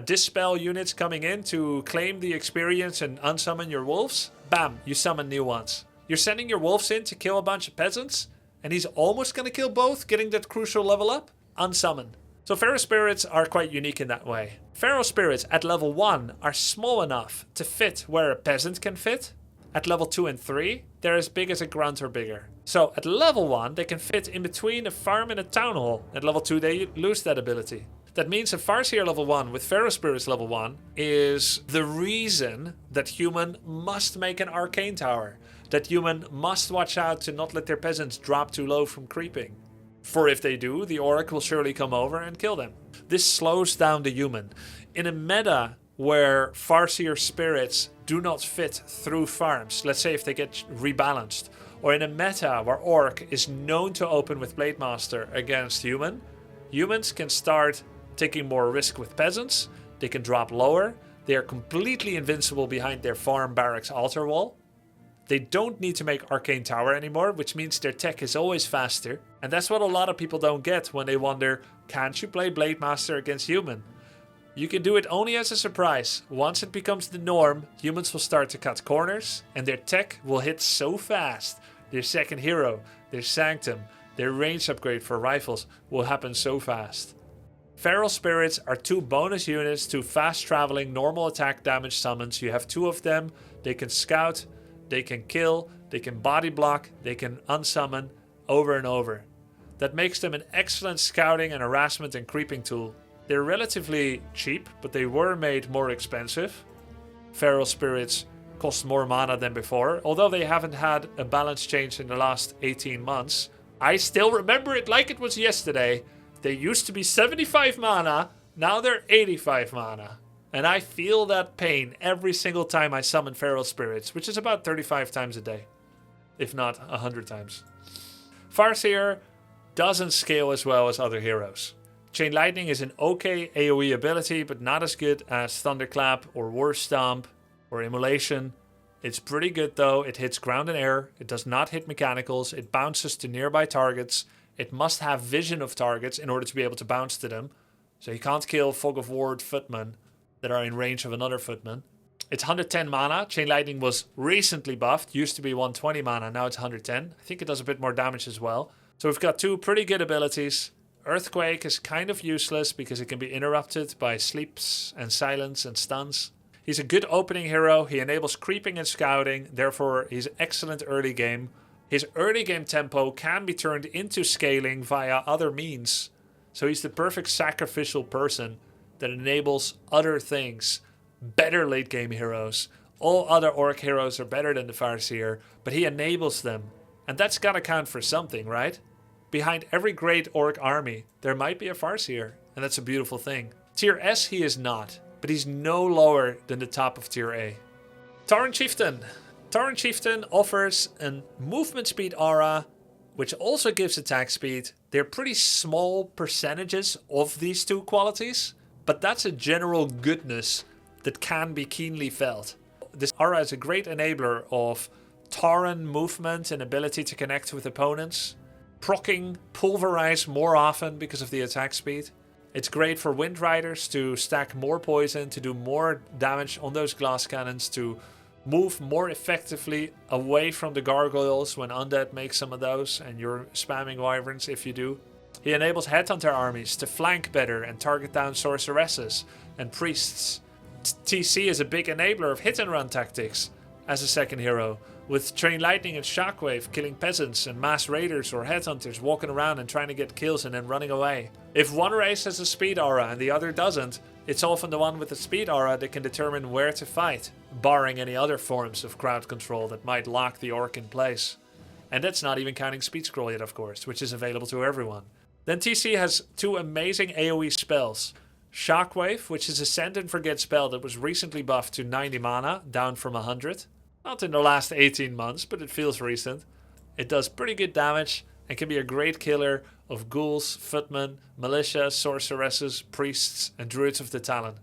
dispel units coming in to claim the experience and unsummon your wolves. Bam, you summon new ones. You're sending your wolves in to kill a bunch of peasants, and he's almost going to kill both, getting that crucial level up. Unsummon. So Feral Spirits are quite unique in that way. Feral Spirits at level 1 are small enough to fit where a peasant can fit. At level 2 and 3, they're as big as a grunt or bigger. So at level 1, they can fit in between a farm and a town hall. At level 2, they lose that ability. That means a Farseer level 1 with Feral Spirits level 1 is the reason that human must make an arcane tower. That human must watch out to not let their peasants drop too low from creeping. For if they do, the orc will surely come over and kill them. This slows down the human. In a meta where Farseer spirits do not fit through farms, let's say if they get rebalanced, or in a meta where orc is known to open with Blademaster against human, humans can start taking more risk with peasants, they can drop lower, they are completely invincible behind their farm barracks altar wall. They don't need to make Arcane Tower anymore, which means their tech is always faster. And that's what a lot of people don't get when they wonder, can't you play Blademaster against human? You can do it only as a surprise. Once it becomes the norm, humans will start to cut corners, and their tech will hit so fast. Their second hero, their Sanctum, their range upgrade for rifles will happen so fast. Feral Spirits are 2 bonus units to fast traveling normal attack damage summons. You have 2 of them, they can scout, they can kill, they can body block, they can unsummon over and over. That makes them an excellent scouting and harassment and creeping tool. They're relatively cheap, but they were made more expensive. Feral Spirits cost more mana than before, although they haven't had a balance change in the last 18 months. I still remember it like it was yesterday. They used to be 75 mana, now they're 85 mana. And I feel that pain every single time I summon Feral Spirits, which is about 35 times a day, if not 100 times. Farseer doesn't scale as well as other heroes. Chain Lightning is an okay AoE ability, but not as good as Thunderclap or War Stomp or Immolation. It's pretty good though, it hits ground and air, it does not hit mechanicals, it bounces to nearby targets, it must have vision of targets in order to be able to bounce to them. So you can't kill Fog of War footmen that are in range of another footman. It's 110 mana. Chain Lightning was recently buffed. Used to be 120 mana, now it's 110. I think it does a bit more damage as well. So we've got 2 pretty good abilities. Earthquake is kind of useless because it can be interrupted by sleeps and silence and stuns. He's a good opening hero. He enables creeping and scouting. Therefore, he's excellent early game. His early game tempo can be turned into scaling via other means. So he's the perfect sacrificial person that enables other things, better late game heroes. All other orc heroes are better than the Farseer, but he enables them. And that's gotta count for something, right? Behind every great orc army, there might be a Farseer, and that's a beautiful thing. Tier S he is not, but he's no lower than the top of Tier A. Tauren Chieftain. Tauren Chieftain offers a movement speed aura, which also gives attack speed. They're pretty small percentages of these two qualities, but that's a general goodness that can be keenly felt. This aura is a great enabler of Tauren movement and ability to connect with opponents, proccing Pulverize more often because of the attack speed. It's great for Wind Riders to stack more poison, to do more damage on those glass cannons, to move more effectively away from the gargoyles when undead makes some of those and you're spamming wyverns if you do. He enables headhunter armies to flank better and target down sorceresses and priests. TC is a big enabler of hit and run tactics as a second hero, with Train Lightning and Shockwave killing peasants and mass raiders or headhunters walking around and trying to get kills and then running away. If one race has a speed aura and the other doesn't, it's often the one with the speed aura that can determine where to fight, barring any other forms of crowd control that might lock the orc in place. And that's not even counting speed scroll yet, of course, which is available to everyone. Then TC has two amazing AoE spells. Shockwave, which is a send and forget spell that was recently buffed to 90 mana, down from 100. Not in the last 18 months, but it feels recent. It does pretty good damage and can be a great killer of ghouls, footmen, militia, sorceresses, priests, and druids of the Talon.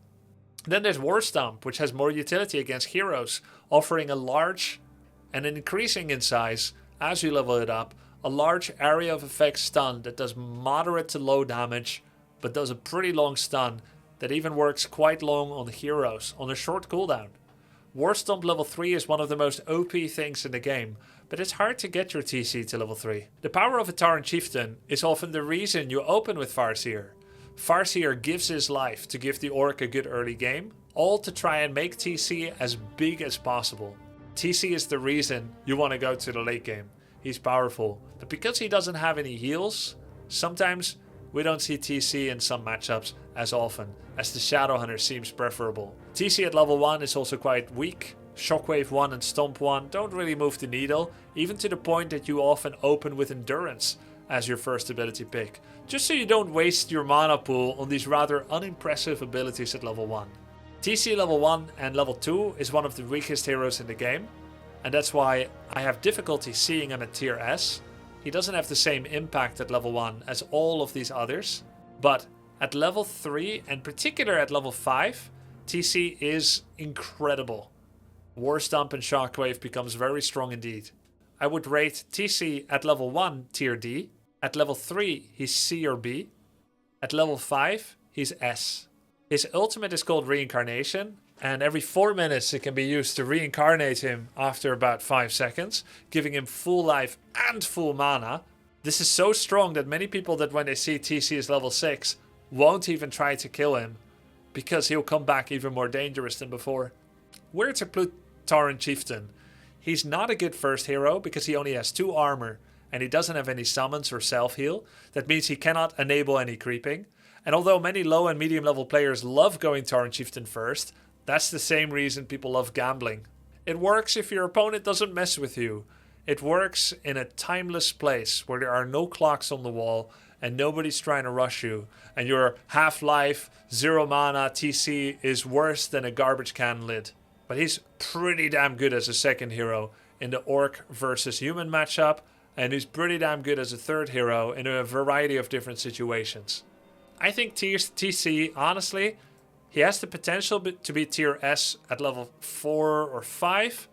Then there's War Stomp, which has more utility against heroes, offering a large and increasing in size as you level it up, a large area of effect stun that does moderate to low damage, but does a pretty long stun that even works quite long on heroes on a short cooldown. War Stomp level 3 is one of the most OP things in the game, but it's hard to get your TC to level 3. The power of a Tauren Chieftain is often the reason you open with Farseer. Farseer gives his life to give the orc a good early game, all to try and make TC as big as possible. TC is the reason you want to go to the late game. He's powerful, but because he doesn't have any heals, sometimes we don't see TC in some matchups as often, as the Shadowhunter seems preferable. TC at level 1 is also quite weak. Shockwave 1 and Stomp 1 don't really move the needle, even to the point that you often open with Endurance as your first ability pick, just so you don't waste your mana pool on these rather unimpressive abilities at level 1. TC level 1 and level 2 is one of the weakest heroes in the game, and that's why I have difficulty seeing him at tier S. He doesn't have the same impact at level 1 as all of these others, but at level 3 and particular at level 5, TC is incredible. War Stomp and Shockwave becomes very strong indeed. I would rate TC at level 1 tier D, at level 3 he's C or B, at level 5 he's S. His ultimate is called Reincarnation, and every 4 minutes it can be used to reincarnate him after about 5 seconds, giving him full life and full mana. This is so strong that many people that when they see TC is level 6 won't even try to kill him, because he'll come back even more dangerous than before. Where to put Tauren Chieftain? He's not a good first hero because he only has 2 armor and he doesn't have any summons or self-heal. That means he cannot enable any creeping. And although many low and medium level players love going Tauren Chieftain first, that's the same reason people love gambling. It works if your opponent doesn't mess with you. It works in a timeless place where there are no clocks on the wall and nobody's trying to rush you, and your half-life, 0 mana TC is worse than a garbage can lid. But he's pretty damn good as a second hero in the orc versus human matchup, and he's pretty damn good as a third hero in a variety of different situations. I think TC, honestly, he has the potential to be tier S at level 4 or 5,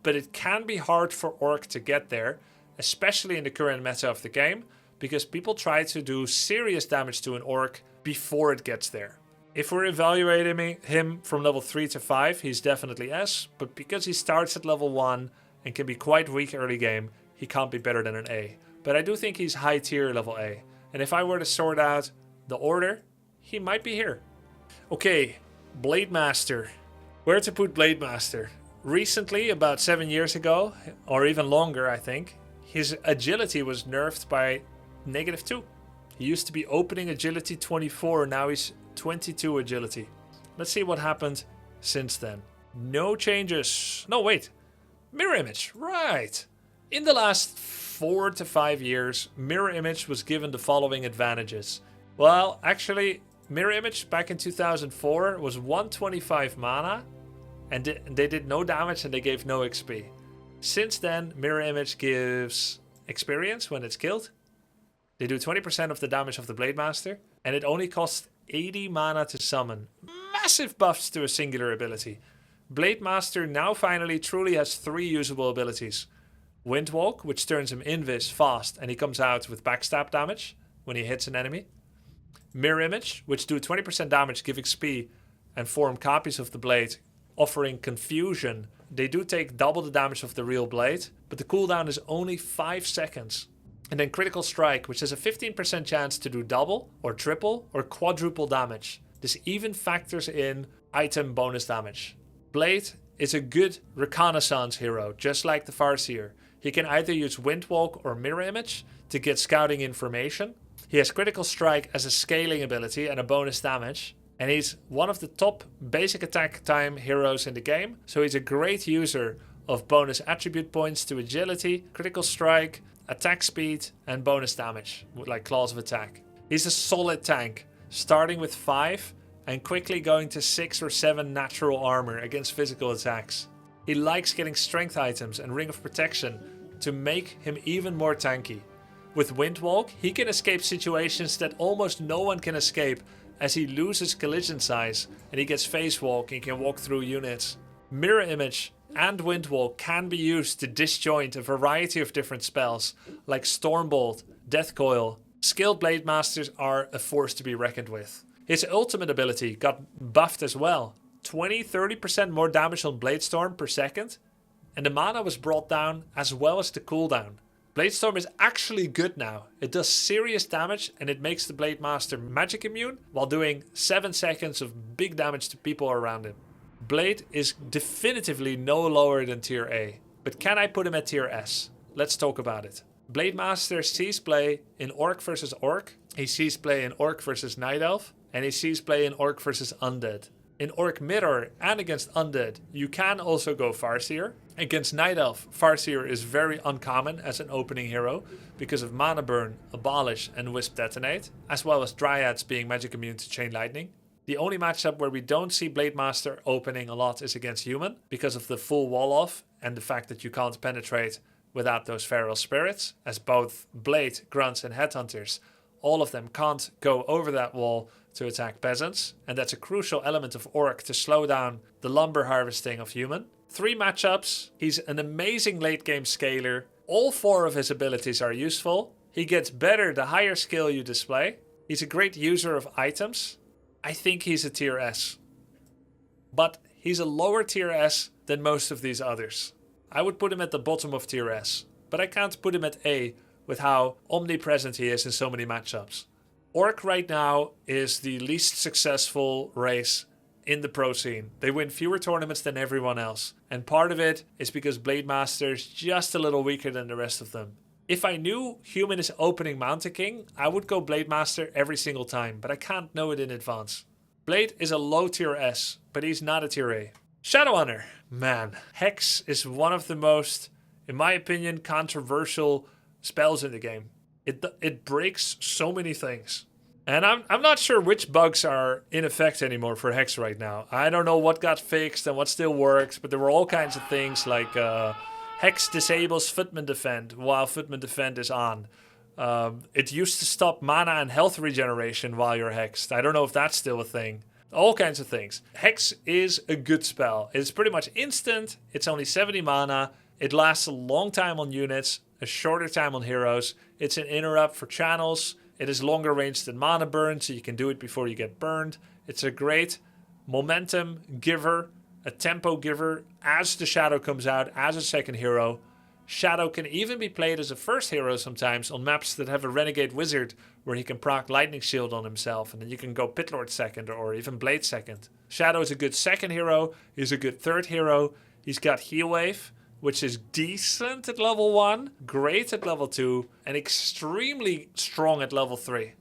but it can be hard for orc to get there, especially in the current meta of the game, because people try to do serious damage to an orc before it gets there. If we're evaluating him from level 3 to 5, he's definitely S, but because he starts at level 1 and can be quite weak early game, he can't be better than an A. But I do think he's high tier level A, and if I were to sort out the order, he might be here. Okay, Blademaster. Where to put Blademaster? Recently, about 7 years ago, or even longer I think, his agility was nerfed by -2. He used to be opening agility 24, now he's 22 agility. Let's see what happened since then. No changes. No, wait. Mirror Image, right. In the last 4 to 5 years, Mirror Image was given the following advantages. Well, actually, Mirror Image back in 2004 was 125 mana, and they did no damage and they gave no XP. Since then, Mirror Image gives experience when it's killed. They do 20% of the damage of the Blademaster, and it only costs 80 mana to summon. Massive buffs to a singular ability. Blademaster now finally truly has 3 usable abilities. Windwalk, which turns him invis fast, and he comes out with backstab damage when he hits an enemy. Mirror Image, which do 20% damage, give XP, and form copies of the blade, offering confusion. They do take double the damage of the real blade, but the cooldown is only 5 seconds. And then Critical Strike, which has a 15% chance to do double, or triple, or quadruple damage. This even factors in item bonus damage. Blade is a good reconnaissance hero, just like the Farseer. He can either use Windwalk or Mirror Image to get scouting information. He has Critical Strike as a scaling ability and a bonus damage. And he's one of the top basic attack time heroes in the game. So he's a great user of bonus attribute points to agility, Critical Strike, attack speed, and bonus damage, like Claws of Attack. He's a solid tank, starting with 5 and quickly going to 6 or 7 natural armor against physical attacks. He likes getting strength items and Ring of Protection to make him even more tanky. With Windwalk, he can escape situations that almost no one can escape, as he loses collision size and he gets phase walk and can walk through units. Mirror Image and Windwalk can be used to disjoint a variety of different spells, like Stormbolt, Death Coil. Skilled Blademasters are a force to be reckoned with. His ultimate ability got buffed as well. 20-30% more damage on Bladestorm per second, and the mana was brought down as well as the cooldown. Bladestorm is actually good now. It does serious damage and it makes the Blademaster magic immune while doing 7 seconds of big damage to people around him. Blade is definitively no lower than tier A, but can I put him at tier S? Let's talk about it. Blademaster sees play in Orc versus Orc, he sees play in Orc versus Night Elf, and he sees play in Orc versus Undead. In Orc Mirror and against Undead, you can also go Farseer. Against Night Elf, Farseer is very uncommon as an opening hero because of Mana Burn, Abolish, and Wisp Detonate, as well as Dryads being magic immune to Chain Lightning. The only matchup where we don't see Blademaster opening a lot is against Human, because of the full wall off and the fact that you can't penetrate without those feral spirits, as both Blade, Grunts, and Headhunters, all of them can't go over that wall to attack peasants, and that's a crucial element of Orc to slow down the lumber harvesting of Human. 3 matchups, he's an amazing late game scaler, all 4 of his abilities are useful, he gets better the higher skill you display, he's a great user of items. I think he's a tier S, but he's a lower tier S than most of these others. I would put him at the bottom of tier S, but I can't put him at A with how omnipresent he is in so many matchups. Orc right now is the least successful race in the pro scene. They win fewer tournaments than everyone else, and part of it is because Blademaster is just a little weaker than the rest of them. If I knew Human is opening Mountain King, I would go Blademaster every single time, but I can't know it in advance. Blade is a low tier S, but he's not a tier A. Shadowhunter. Man, Hex is one of the most, in my opinion, controversial spells in the game. It breaks so many things. And I'm not sure which bugs are in effect anymore for Hex right now. I don't know what got fixed and what still works, but there were all kinds of things like Hex disables Footman Defend while Footman Defend is on. It used to stop mana and health regeneration while you're hexed. I don't know if that's still a thing. All kinds of things. Hex is a good spell. It's pretty much instant. It's only 70 mana. It lasts a long time on units, a shorter time on heroes. It's an interrupt for channels. It is longer range than Mana Burn, so you can do it before you get burned. It's a great momentum giver, a tempo giver as the Shadow comes out as a second hero. Shadow can even be played as a first hero sometimes on maps that have a Renegade Wizard where he can proc Lightning Shield on himself, and then you can go Pitlord second or even Blade second. Shadow is a good second hero, he's a good third hero, he's got Heal Wave, which is decent at level 1, great at level 2, and extremely strong at level 3.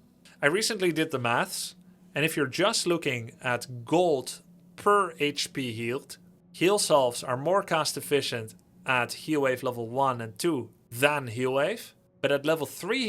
I recently did the maths, and if you're just looking at gold per HP healed, heal salves are more cost efficient at Heal Wave level 1 and 2 than Heal Wave. But at level 3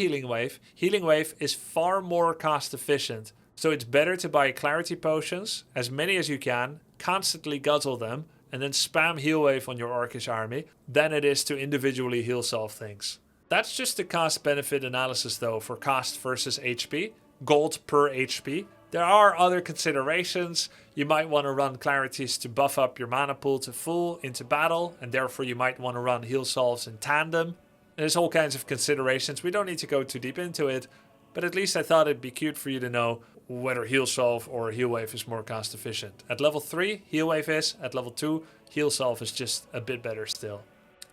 Healing Wave is far more cost efficient. So it's better to buy Clarity Potions, as many as you can, constantly guzzle them, and then spam heal wave on your orcish army than it is to individually heal solve things. That's just the cost benefit analysis though for cost versus HP, gold per HP. There are other considerations. You might want to run clarities to buff up your mana pool to full into battle, and therefore you might want to run heal solves in tandem. There's all kinds of considerations. We don't need to go too deep into it, but at least I thought it'd be cute for you to know whether heal solve or heal wave is more cost efficient. At level 3, heal wave is. At level 2, heal solve is just a bit better still.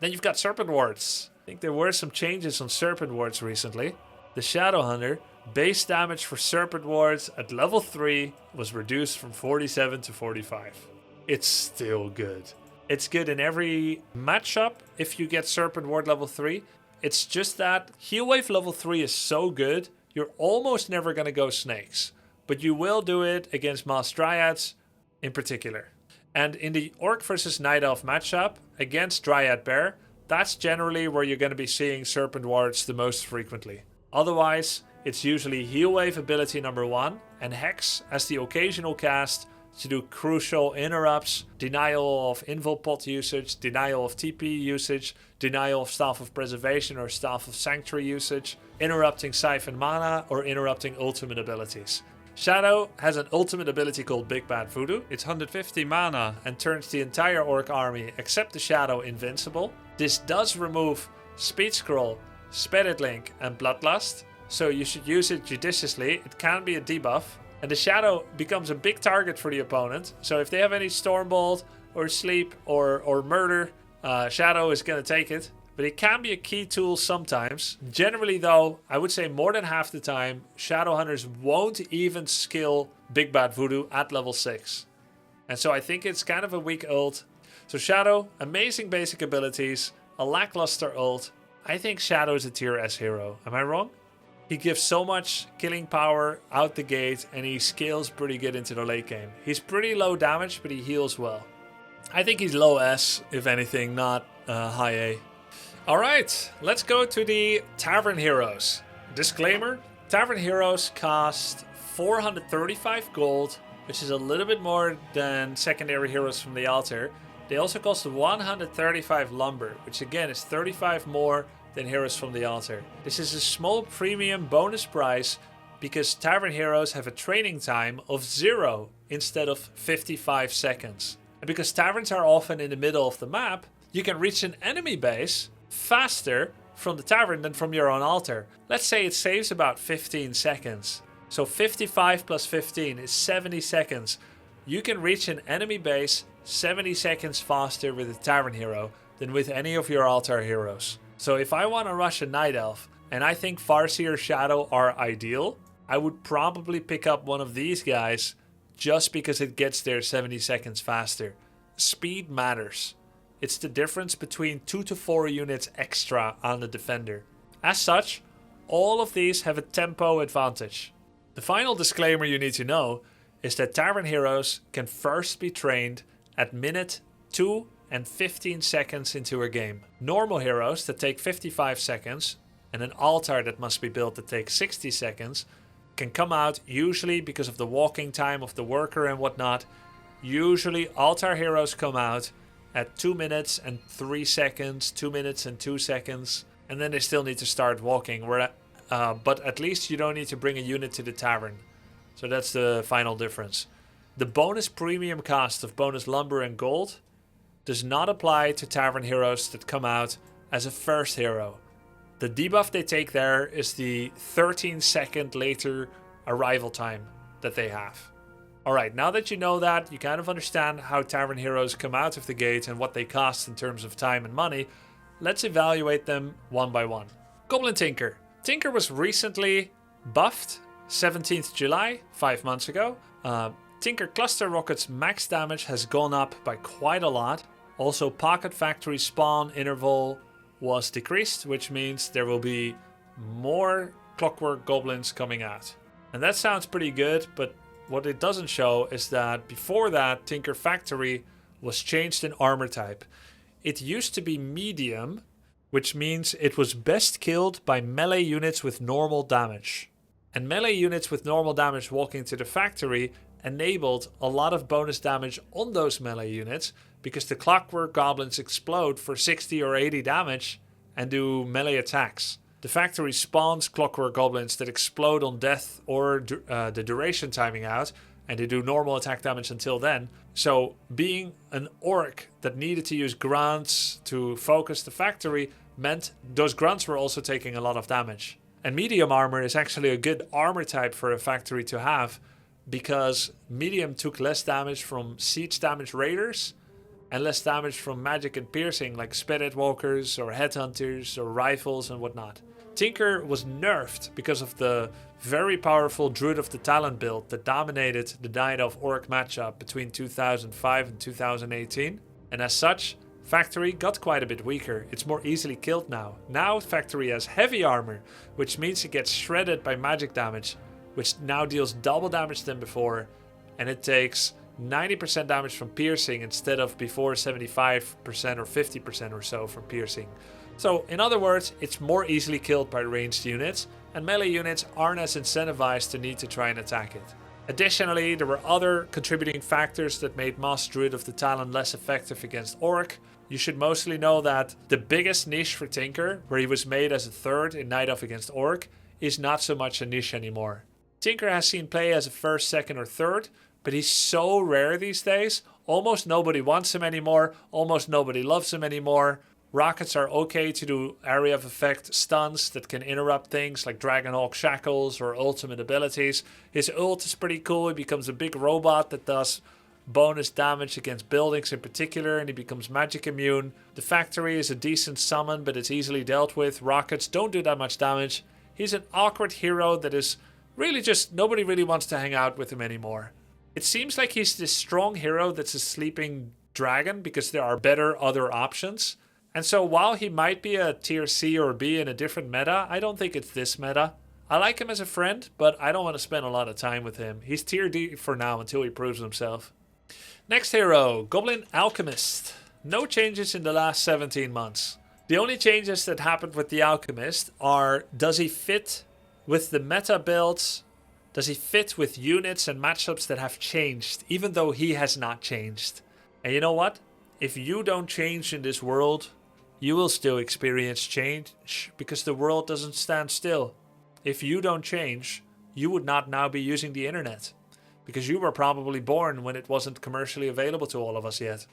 Then you've got Serpent Wards. I think there were some changes on Serpent Wards recently. The Shadow Hunter, base damage for Serpent Wards at level 3 was reduced from 47 to 45. It's still good. It's good in every matchup if you get Serpent Ward level 3. It's just that heal wave level 3 is so good, you're almost never going to go snakes. But you will do it against Moss Dryads in particular. And in the Orc versus Night Elf matchup against Dryad Bear, that's generally where you're going to be seeing Serpent Wards the most frequently. Otherwise, it's usually heal wave ability number 1 and Hex as the occasional cast to do crucial interrupts, denial of invul pot usage, denial of TP usage, denial of Staff of Preservation or Staff of Sanctuary usage, interrupting Siphon Mana, or interrupting ultimate abilities. Shadow has an ultimate ability called Big Bad Voodoo. It's 150 mana and turns the entire Orc army except the Shadow invincible. This does remove Speed Scroll, Spirit Link and Bloodlust, so you should use it judiciously. It can be a debuff. And the Shadow becomes a big target for the opponent. So if they have any Stormbolt or Sleep or Murder, Shadow is going to take it. But it can be a key tool sometimes. Generally though, I would say more than half the time, Shadow Hunters won't even skill Big Bad Voodoo at level 6. And so I think it's kind of a weak ult. So Shadow, amazing basic abilities, a lackluster ult. I think Shadow is a tier S hero. Am I wrong? He gives so much killing power out the gate and he scales pretty good into the late game. He's pretty low damage, but he heals well. I think he's low S, if anything, not high A. Alright, let's go to the Tavern Heroes. Disclaimer, Tavern Heroes cost 435 gold, which is a little bit more than secondary heroes from the altar. They also cost 135 lumber, which again is 35 more than heroes from the altar. This is a small premium bonus price because Tavern Heroes have a training time of 0 instead of 55 seconds. And because taverns are often in the middle of the map, you can reach an enemy base faster from the tavern than from your own altar. Let's say it saves about 15 seconds. So 55 plus 15 is 70 seconds. You can reach an enemy base 70 seconds faster with a Tavern Hero than with any of your altar heroes. So if I want to rush a Night Elf, and I think Farseer Shadow are ideal, I would probably pick up one of these guys just because it gets there 70 seconds faster. Speed matters. It's the difference between 2 to 4 units extra on the defender. As such, all of these have a tempo advantage. The final disclaimer you need to know is that Tavern Heroes can first be trained at minute 2 and 15 seconds into a game. Normal heroes that take 55 seconds and an altar that must be built that takes 60 seconds can come out usually because of the walking time of the worker and whatnot. Usually altar heroes come out at 2 minutes and 3 seconds, 2 minutes and 2 seconds, and then they still need to start walking. But at least you don't need to bring a unit to the tavern. So that's the final difference. The bonus premium cost of bonus lumber and gold does not apply to Tavern Heroes that come out as a first hero. The debuff they take there is the 13 second later arrival time that they have. Alright, now that you know that, you kind of understand how Tavern Heroes come out of the gate and what they cost in terms of time and money, let's evaluate them one by one. Goblin Tinker. Tinker was recently buffed, 17th July, 5 months ago. Tinker Cluster Rocket's max damage has gone up by quite a lot. Also, Pocket Factory spawn interval was decreased, which means there will be more Clockwork Goblins coming out. And that sounds pretty good, but what it doesn't show is that before that, Tinker Factory was changed in armor type. It used to be medium, which means it was best killed by melee units with normal damage. And melee units with normal damage walking to the factory enabled a lot of bonus damage on those melee units because the clockwork goblins explode for 60 or 80 damage and do melee attacks. The factory spawns clockwork goblins that explode on death or the duration timing out, and they do normal attack damage until then. So being an orc that needed to use grunts to focus the factory meant those grunts were also taking a lot of damage. And medium armor is actually a good armor type for a factory to have, because medium took less damage from siege damage raiders and less damage from magic and piercing like spirit walkers or headhunters or rifles and whatnot. Tinker was nerfed because of the very powerful Druid of the Talon build that dominated the Night Elf Orc matchup between 2005 and 2018. And as such, Factory got quite a bit weaker. It's more easily killed now. Now Factory has heavy armor, which means it gets shredded by magic damage, which now deals double damage than before. And it takes 90% damage from piercing instead of before 75% or 50% or so from piercing. So in other words, it's more easily killed by ranged units, and melee units aren't as incentivized to need to try and attack it. Additionally, there were other contributing factors that made Moss Druid of the Talon less effective against Orc. You should mostly know that the biggest niche for Tinker, where he was made as a third in Night Elf against Orc, is not so much a niche anymore. Tinker has seen play as a first, second or third, but he's so rare these days, almost nobody wants him anymore, almost nobody loves him anymore. Rockets are okay to do area of effect stuns that can interrupt things like Dragonhawk Shackles or ultimate abilities. His ult is pretty cool. He becomes a big robot that does bonus damage against buildings in particular, and he becomes magic immune. The factory is a decent summon, but it's easily dealt with. Rockets don't do that much damage. He's an awkward hero that is really just nobody really wants to hang out with him anymore. It seems like he's this strong hero that's a sleeping dragon because there are better other options. And so while he might be a tier C or B in a different meta, I don't think it's this meta. I like him as a friend, but I don't want to spend a lot of time with him. He's tier D for now until he proves himself. Next hero, Goblin Alchemist. No changes in the last 17 months. The only changes that happened with the Alchemist are, does he fit with the meta builds? Does he fit with units and matchups that have changed, even though he has not changed? And you know what? If you don't change in this world, you will still experience change because the world doesn't stand still. If you don't change, you would not now be using the internet because you were probably born when it wasn't commercially available to all of us yet.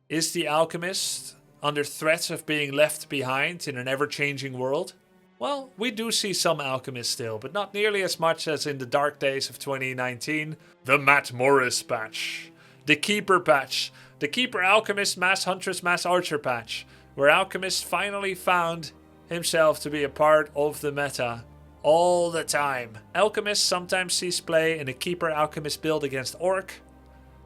Is the Alchemist under threat of being left behind in an ever-changing world? Well, we do see some alchemists still, but not nearly as much as in the dark days of 2019. The Matt Morris patch, the Keeper patch, the Keeper Alchemist Mass Huntress Mass Archer patch, where Alchemist finally found himself to be a part of the meta all the time. Alchemist sometimes sees play in a Keeper Alchemist build against Orc.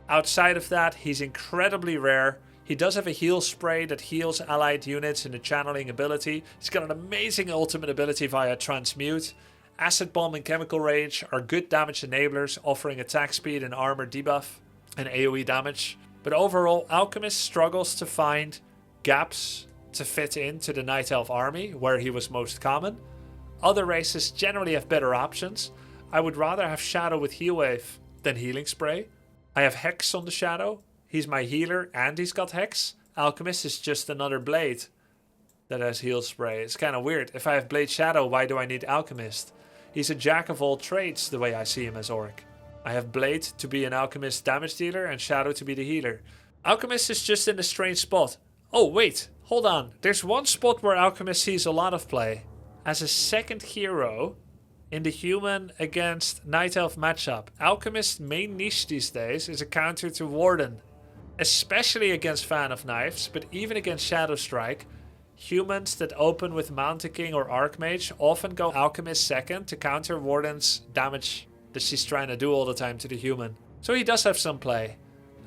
Outside of that, he's incredibly rare. He does have a heal spray that heals allied units in a channeling ability. He's got an amazing ultimate ability via Transmute. Acid Bomb and Chemical Rage are good damage enablers, offering attack speed and armor debuff and AoE damage. But overall, Alchemist struggles to find gaps to fit into the Night Elf army, where he was most common. Other races generally have better options. I would rather have Shadow with Heal Wave than Healing Spray. I have Hex on the Shadow. He's my healer and he's got Hex. Alchemist is just another blade that has Heal Spray. It's kind of weird. If I have Blade Shadow, why do I need Alchemist? He's a jack of all trades the way I see him as Orc. I have Blade to be an Alchemist damage dealer and Shadow to be the healer. Alchemist is just in a strange spot. Oh wait, hold on. There's one spot where Alchemist sees a lot of play. As a second hero in the human against Night Elf matchup, Alchemist's main niche these days is a counter to Warden. Especially against Fan of Knives, but even against Shadow Strike, humans that open with Mountain King or Archmage often go Alchemist second to counter Warden's damage that she's trying to do all the time to the human. So he does have some play.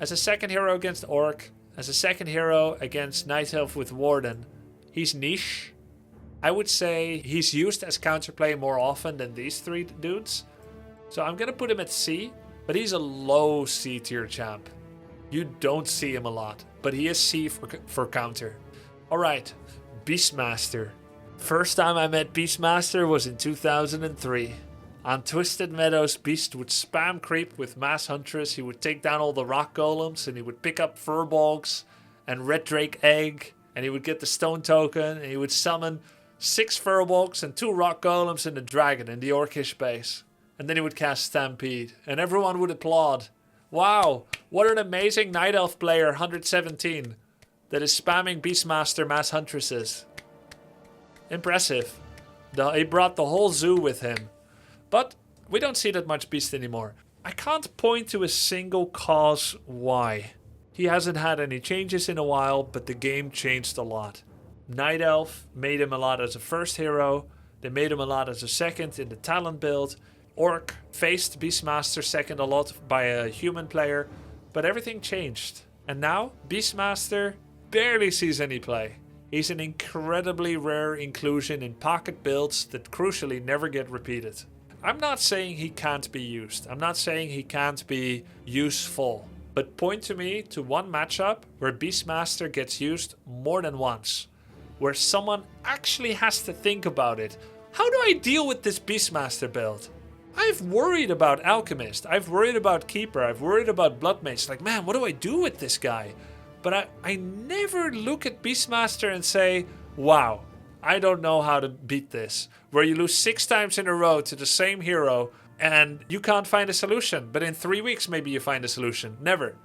As a second hero against Orc, as a second hero against Night Elf with Warden, he's niche. I would say he's used as counterplay more often than these three dudes. So I'm going to put him at C, but he's a low C tier champ. You don't see him a lot, but he is C for counter. Alright, Beastmaster. First time I met Beastmaster was in 2003. On Twisted Meadows, Beast would spam creep with Mass Huntress. He would take down all the rock golems, and he would pick up Furbolgs and Red Drake Egg, and he would get the stone token, and he would summon 6 Furbolgs and 2 rock golems and a dragon in the Orcish base. And then he would cast Stampede, and everyone would applaud. Wow, what an amazing Night Elf player, 117, that is spamming Beastmaster Mass Huntresses. Impressive. He brought the whole zoo with him. But we don't see that much Beast anymore. I can't point to a single cause why. He hasn't had any changes in a while, but the game changed a lot. Night Elf made him a lot as a first hero. They made him a lot as a second in the Talon build. Orc faced Beastmaster second a lot by a human player, but everything changed. And now, Beastmaster barely sees any play. He's an incredibly rare inclusion in pocket builds that crucially never get repeated. I'm not saying he can't be used. I'm not saying he can't be useful. But point to me to one matchup where Beastmaster gets used more than once. Where someone actually has to think about it. How do I deal with this Beastmaster build? I've worried about Alchemist. I've worried about Keeper. I've worried about Bloodmage. Like, man, what do I do with this guy? But I never look at Beastmaster and say, wow, I don't know how to beat this. Where you lose 6 times in a row to the same hero and you can't find a solution. But in 3 weeks, maybe you find a solution. Never.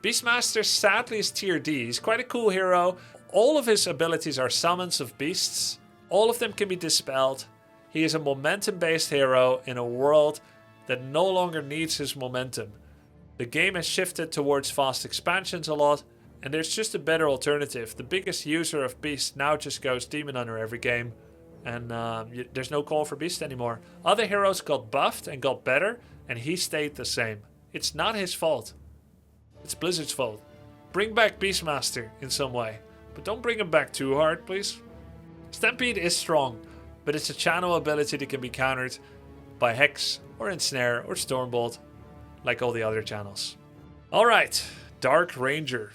Beastmaster sadly is tier D. He's quite a cool hero. All of his abilities are summons of beasts. All of them can be dispelled. He is a momentum-based hero in a world that no longer needs his momentum. The game has shifted towards fast expansions a lot, and there's just a better alternative. The biggest user of Beast now just goes Demon Hunter every game, and there's no call for Beast anymore. Other heroes got buffed and got better, and he stayed the same. It's not his fault. It's Blizzard's fault. Bring back Beastmaster in some way, but don't bring him back too hard, please. Stampede is strong, but it's a channel ability that can be countered by Hex or Ensnare or Stormbolt, like all the other channels. Alright, Dark Ranger.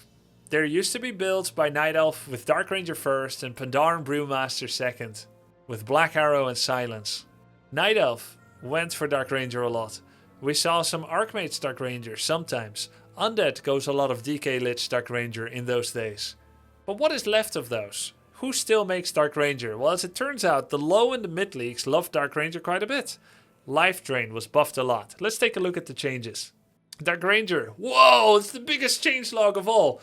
There used to be builds by Night Elf with Dark Ranger first and Pandaren Brewmaster second, with Black Arrow and Silence. Night Elf went for Dark Ranger a lot. We saw some Archmage Dark Ranger sometimes. Undead goes a lot of DK Lich Dark Ranger in those days. But what is left of those? Who still makes Dark Ranger? Well, as it turns out, the low and the mid leagues love Dark Ranger quite a bit. Life Drain was buffed a lot. Let's take a look at the changes. Dark Ranger. Whoa, it's the biggest changelog of all.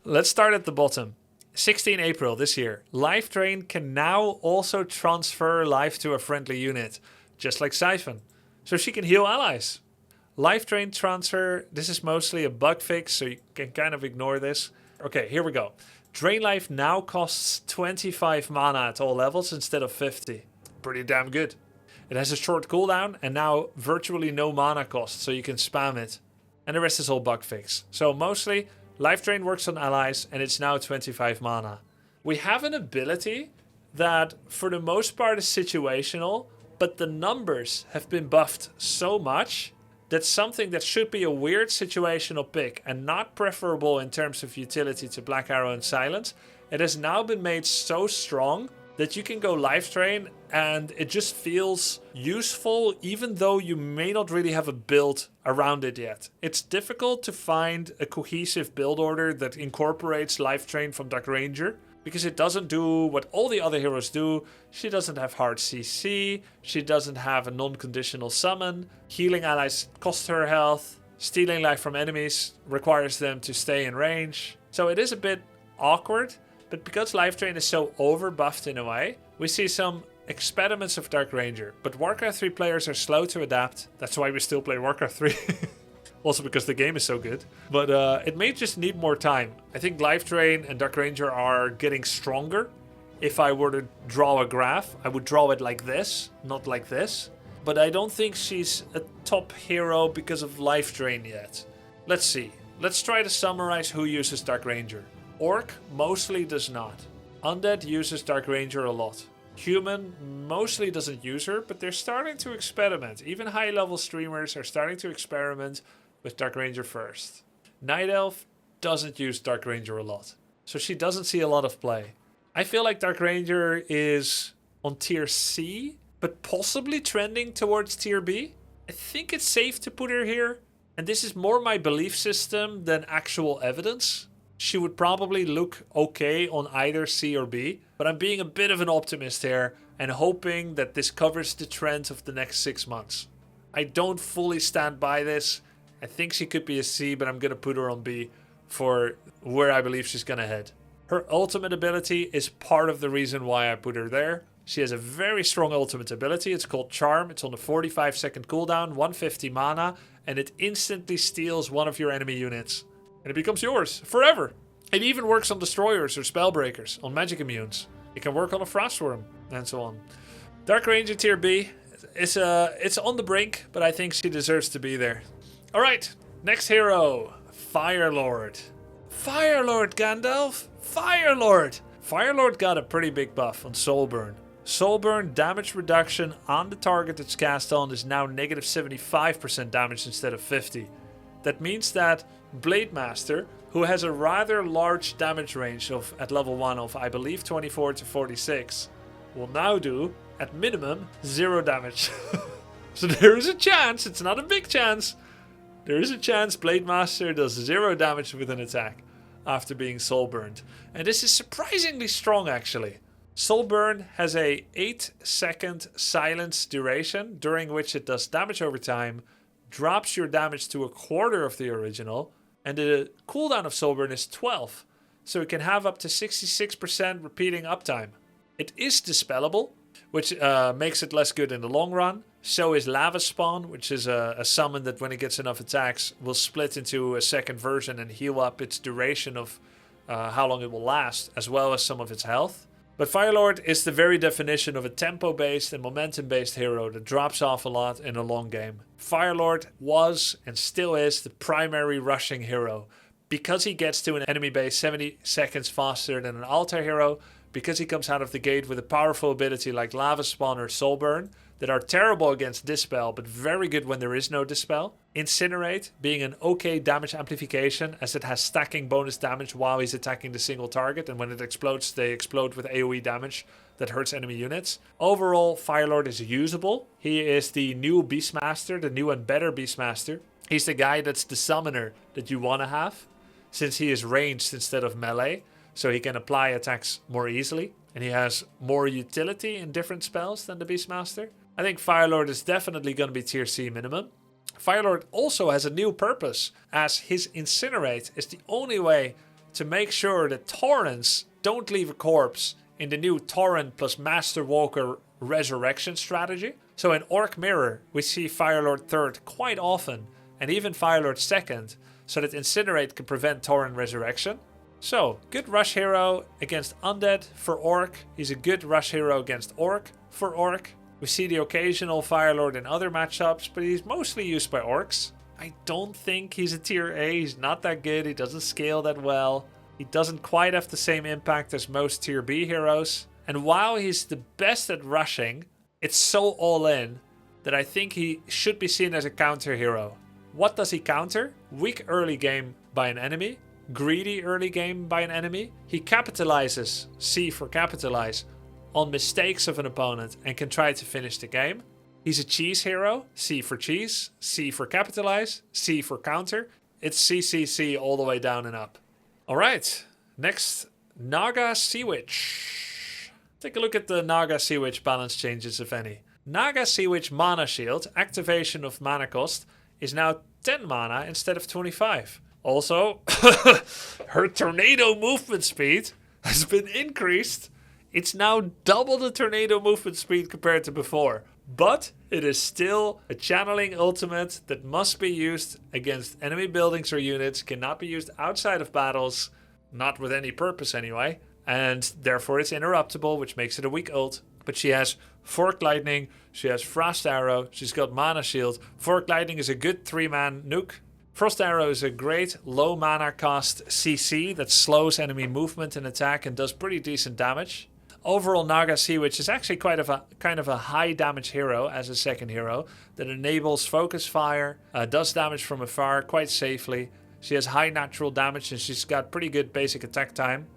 Let's start at the bottom. 16 April this year. Life Drain can now also transfer life to a friendly unit, just like Siphon. So she can heal allies. Life Drain transfer, this is mostly a bug fix, so you can kind of ignore this. Okay, here we go. Drain life now costs 25 mana at all levels instead of 50. Pretty damn good. It has a short cooldown and now virtually no mana cost, so you can spam it. And the rest is all bug fix. So mostly, Life Drain works on allies and it's now 25 mana. We have an ability that for the most part is situational, but the numbers have been buffed so much that's something that should be a weird situational pick and not preferable in terms of utility to Black Arrow and Silence. It has now been made so strong that you can go Life Drain and it just feels useful even though you may not really have a build around it yet. It's difficult to find a cohesive build order that incorporates Life Drain from Dark Ranger, because it doesn't do what all the other heroes do. She doesn't have hard CC, she doesn't have a non-conditional summon, healing allies cost her health, stealing life from enemies requires them to stay in range. So it is a bit awkward, but because Life Drain is so over-buffed in a way, we see some experiments of Dark Ranger. But Warcraft 3 players are slow to adapt, that's why we still play Warcraft 3. Also because the game is so good. But it may just need more time. I think Life Drain and Dark Ranger are getting stronger. If I were to draw a graph, I would draw it like this, not like this. But I don't think she's a top hero because of Life Drain yet. Let's see. Let's try to summarize who uses Dark Ranger. Orc mostly does not. Undead uses Dark Ranger a lot. Human mostly doesn't use her, but they're starting to experiment. Even high-level streamers are starting to experiment with Dark Ranger first. Night Elf doesn't use Dark Ranger a lot, so she doesn't see a lot of play. I feel like Dark Ranger is on tier C but possibly trending towards tier B. I think it's safe to put her here. And this is more my belief system than actual evidence. She would probably look okay on either C or B, but I'm being a bit of an optimist here and hoping that this covers the trend of the next 6 months. I don't fully stand by this. I think she could be a C, but I'm going to put her on B for where I believe she's going to head. Her ultimate ability is part of the reason why I put her there. She has a very strong ultimate ability. It's called Charm. It's on a 45-second cooldown, 150 mana, and it instantly steals one of your enemy units. And it becomes yours forever. It even works on destroyers or spellbreakers, on magic immunes. It can work on a frostworm, and so on. Dark Ranger tier B. It's on the brink, but I think she deserves to be there. Alright, next hero. Firelord. Firelord, Gandalf! Firelord! Firelord got a pretty big buff on Soulburn. Soulburn damage reduction on the target it's cast on is now negative 75% damage instead of 50. That means that Blademaster, who has a rather large damage range of at level 1 of I believe 24 to 46, will now do, at minimum, 0 damage. So there is a chance, it's not a big chance, there is a chance Blademaster does 0 damage with an attack after being soulburned. And this is surprisingly strong actually. Soulburn has a 8-second silence duration, during which it does damage over time, drops your damage to a quarter of the original, and the cooldown of Soulburn is 12, so it can have up to 66% repeating uptime. It is dispellable, which makes it less good in the long run. So is Lava Spawn, which is a summon that when it gets enough attacks will split into a second version and heal up its duration of how long it will last, as well as some of its health. But Firelord is the very definition of a tempo-based and momentum-based hero that drops off a lot in a long game. Firelord was and still is the primary rushing hero. Because he gets to an enemy base 70 seconds faster than an altar hero, because he comes out of the gate with a powerful ability like Lava Spawn or Soulburn, that are terrible against Dispel, but very good when there is no Dispel. Incinerate, being an okay damage amplification, as it has stacking bonus damage while he's attacking the single target, and when it explodes, they explode with AoE damage that hurts enemy units. Overall, Firelord is usable. He is the new Beastmaster, the new and better Beastmaster. He's the guy that's the summoner that you want to have, since he is ranged instead of melee, so he can apply attacks more easily, and he has more utility in different spells than the Beastmaster. I think Firelord is definitely going to be tier C minimum. Firelord also has a new purpose, as his Incinerate is the only way to make sure that Taurens don't leave a corpse in the new Tauren plus Master Walker resurrection strategy. So in Orc Mirror, we see Firelord 3rd quite often, and even Firelord 2nd, so that Incinerate can prevent Tauren resurrection. So, good rush hero against Undead for Orc. He's a good rush hero against Orc for Orc. We see the occasional Firelord in other matchups, but he's mostly used by Orcs. I don't think he's a tier A. He's not that good. He doesn't scale that well. He doesn't quite have the same impact as most tier B heroes. And while he's the best at rushing, it's so all in that I think he should be seen as a counter hero. What does he counter? Weak early game by an enemy. Greedy early game by an enemy. He capitalizes, C for capitalize, on mistakes of an opponent and can try to finish the game. He's a cheese hero, C for cheese, C for capitalize, C for counter. It's CCC all the way down and up. Alright, next, Naga Sea Witch. Take a look at the Naga Sea Witch balance changes, if any. Naga Sea Witch mana shield, activation of mana cost, is now 10 mana instead of 25. Also, her tornado movement speed has been increased. It's now double the tornado movement speed compared to before. But it is still a channeling ultimate that must be used against enemy buildings or units, cannot be used outside of battles, not with any purpose anyway. And therefore it's interruptible, which makes it a weak ult. But she has Forked Lightning, she has Frost Arrow, she's got Mana Shield. Forked Lightning is a good 3-man nuke. Frost Arrow is a great low mana cost CC that slows enemy movement and attack and does pretty decent damage. Overall, Naga Sea Witch is actually kind of a high damage hero as a second hero that enables focus fire, does damage from afar quite safely. She has high natural damage and she's got pretty good basic attack time.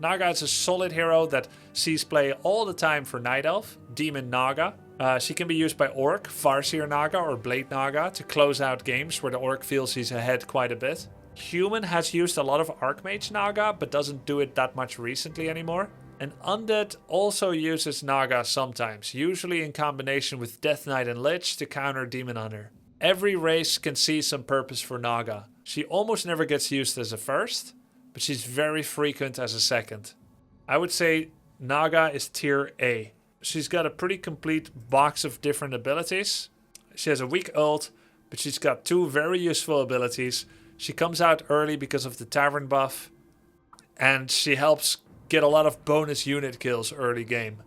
Naga is a solid hero that sees play all the time for Night Elf, Demon Naga, She can be used by Orc, Farseer Naga, or Blade Naga to close out games where the Orc feels he's ahead quite a bit. Human has used a lot of Archmage Naga, but doesn't do it that much recently anymore. And Undead also uses Naga sometimes, usually in combination with Death Knight and Lich to counter Demon Hunter. Every race can see some purpose for Naga. She almost never gets used as a first, but she's very frequent as a second. I would say Naga is tier A. She's got a pretty complete box of different abilities. She has a weak ult, but she's got 2 very useful abilities. She comes out early because of the Tavern buff, and she helps get a lot of bonus unit kills early game.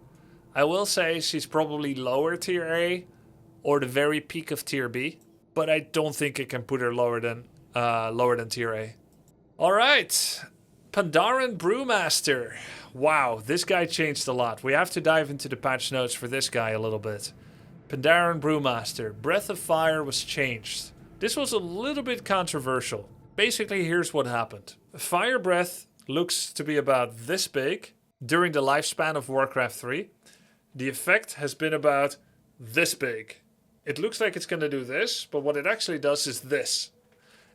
I will say she's probably lower tier A or the very peak of tier B, but I don't think it can put her lower than tier A. Alright, Pandaren Brewmaster. Wow, this guy changed a lot. We have to dive into the patch notes for this guy a little bit. Pandaren Brewmaster. Breath of Fire was changed. This was a little bit controversial. Basically, here's what happened. Fire Breath looks to be about this big during the lifespan of Warcraft 3. The effect has been about this big. It looks like it's going to do this, but what it actually does is this.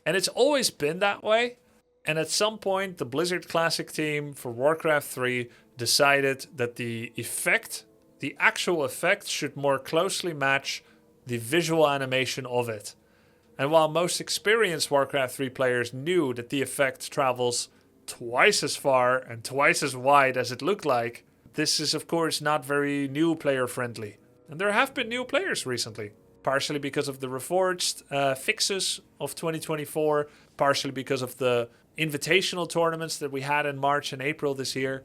And it's always been that way. And at some point, the Blizzard Classic team for Warcraft 3 decided that the effect, the actual effect, should more closely match the visual animation of it. And while most experienced Warcraft 3 players knew that the effect travels twice as far and twice as wide as it looked like, this is of course not very new player friendly. And there have been new players recently. Partially because of the Reforged fixes of 2024. Partially because of the invitational tournaments that we had in March and April this year.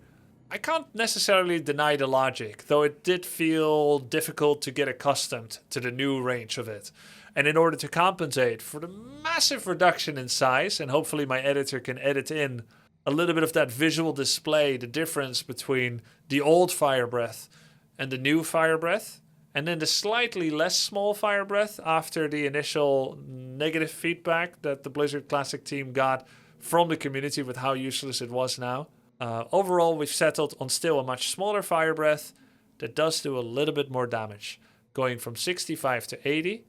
I can't necessarily deny the logic, though it did feel difficult to get accustomed to the new range of it. And in order to compensate for the massive reduction in size, and hopefully my editor can edit in a little bit of that visual display, the difference between the old Fire Breath and the new Fire Breath, and then the slightly less small Fire Breath after the initial negative feedback that the Blizzard Classic team got from the community with how useless it was now. Overall, we've settled on still a much smaller Fire Breath that does do a little bit more damage, going from 65 to 80,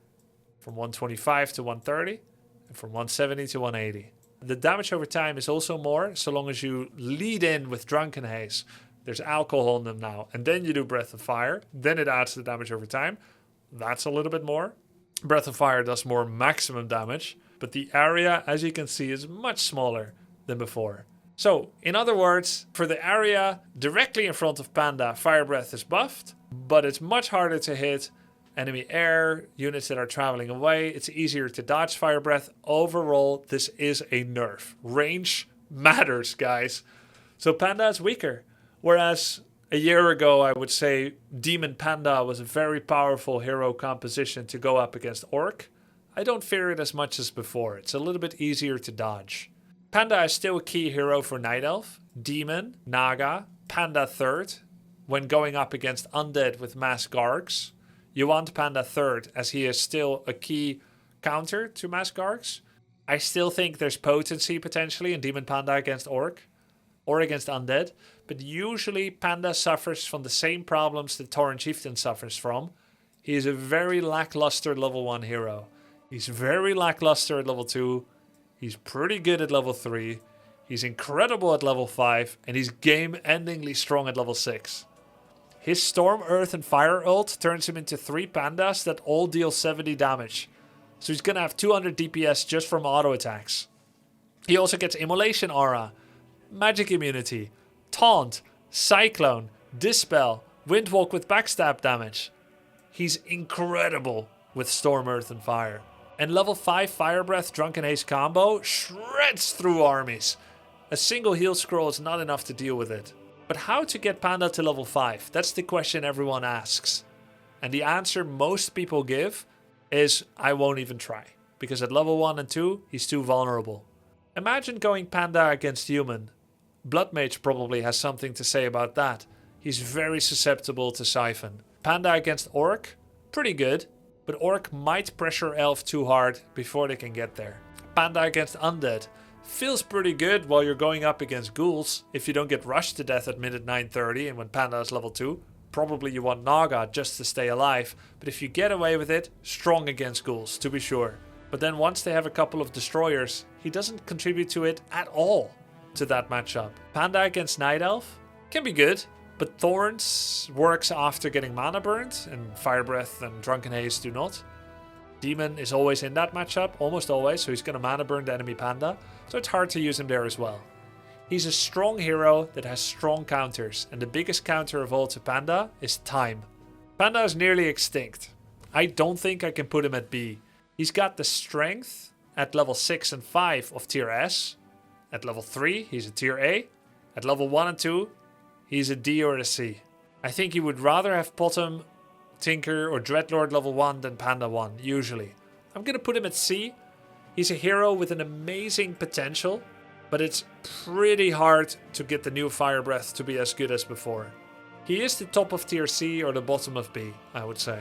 from 125 to 130, and from 170 to 180. The damage over time is also more, so long as you lead in with Drunken Haze. There's alcohol in them now, and then you do Breath of Fire, then it adds the damage over time. That's a little bit more. Breath of Fire does more maximum damage, but the area, as you can see, is much smaller than before. So, in other words, for the area directly in front of Panda, Fire Breath is buffed, but it's much harder to hit enemy air, units that are traveling away. It's easier to dodge Fire Breath. Overall, this is a nerf. Range matters, guys. So Panda is weaker. Whereas a year ago, I would say Demon Panda was a very powerful hero composition to go up against Orc. I don't fear it as much as before. It's a little bit easier to dodge. Panda is still a key hero for Night Elf, Demon, Naga, Panda 3rd. When going up against Undead with Mass Gargs, you want Panda 3rd as he is still a key counter to Mass Gargs. I still think there's potency potentially in Demon Panda against Orc or against Undead, but usually Panda suffers from the same problems that Tauren Chieftain suffers from. He is a very lackluster level 1 hero. He's very lackluster at level 2. He's pretty good at level 3. He's incredible at level 5. And he's game-endingly strong at level 6. His Storm, Earth, and Fire ult turns him into 3 pandas that all deal 70 damage. So he's going to have 200 DPS just from auto attacks. He also gets Immolation Aura, Magic Immunity, Taunt, Cyclone, Dispel, Windwalk with backstab damage. He's incredible with Storm, Earth, and Fire. And level 5 Fire Breath Drunken Haze combo shreds through armies. A single heal scroll is not enough to deal with it. But how to get Panda to level 5? That's the question everyone asks. And the answer most people give is, I won't even try. Because at level 1 and 2, he's too vulnerable. Imagine going Panda against Human. Bloodmage probably has something to say about that. He's very susceptible to Siphon. Panda against Orc? Pretty good. But Orc might pressure Elf too hard before they can get there. Panda against Undead. Feels pretty good while you're going up against Ghouls if you don't get rushed to death at minute 9:30 and when Panda is level 2. probably you want Naga just to stay alive. But if you get away with it, strong against ghouls, to be sure. But then once they have a couple of destroyers, he doesn't contribute to it at all, to that matchup. Panda against Night Elf can be good, but Thorns works after getting mana burned, and Fire Breath and Drunken Haze do not. Demon is always in that matchup, almost always, so he's going to mana burn the enemy Panda, so it's hard to use him there as well. He's a strong hero that has strong counters, and the biggest counter of all to Panda is time. Panda is nearly extinct. I don't think I can put him at B. He's got the strength at level 6 and 5 of tier S. At level 3, he's a tier A. At level 1 and 2, he's a D or a C. I think you would rather have Bottom, Tinker or Dreadlord level 1 than Panda 1, usually. I'm going to put him at C. He's a hero with an amazing potential, but it's pretty hard to get the new Fire Breath to be as good as before. He is the top of tier C or the bottom of B, I would say.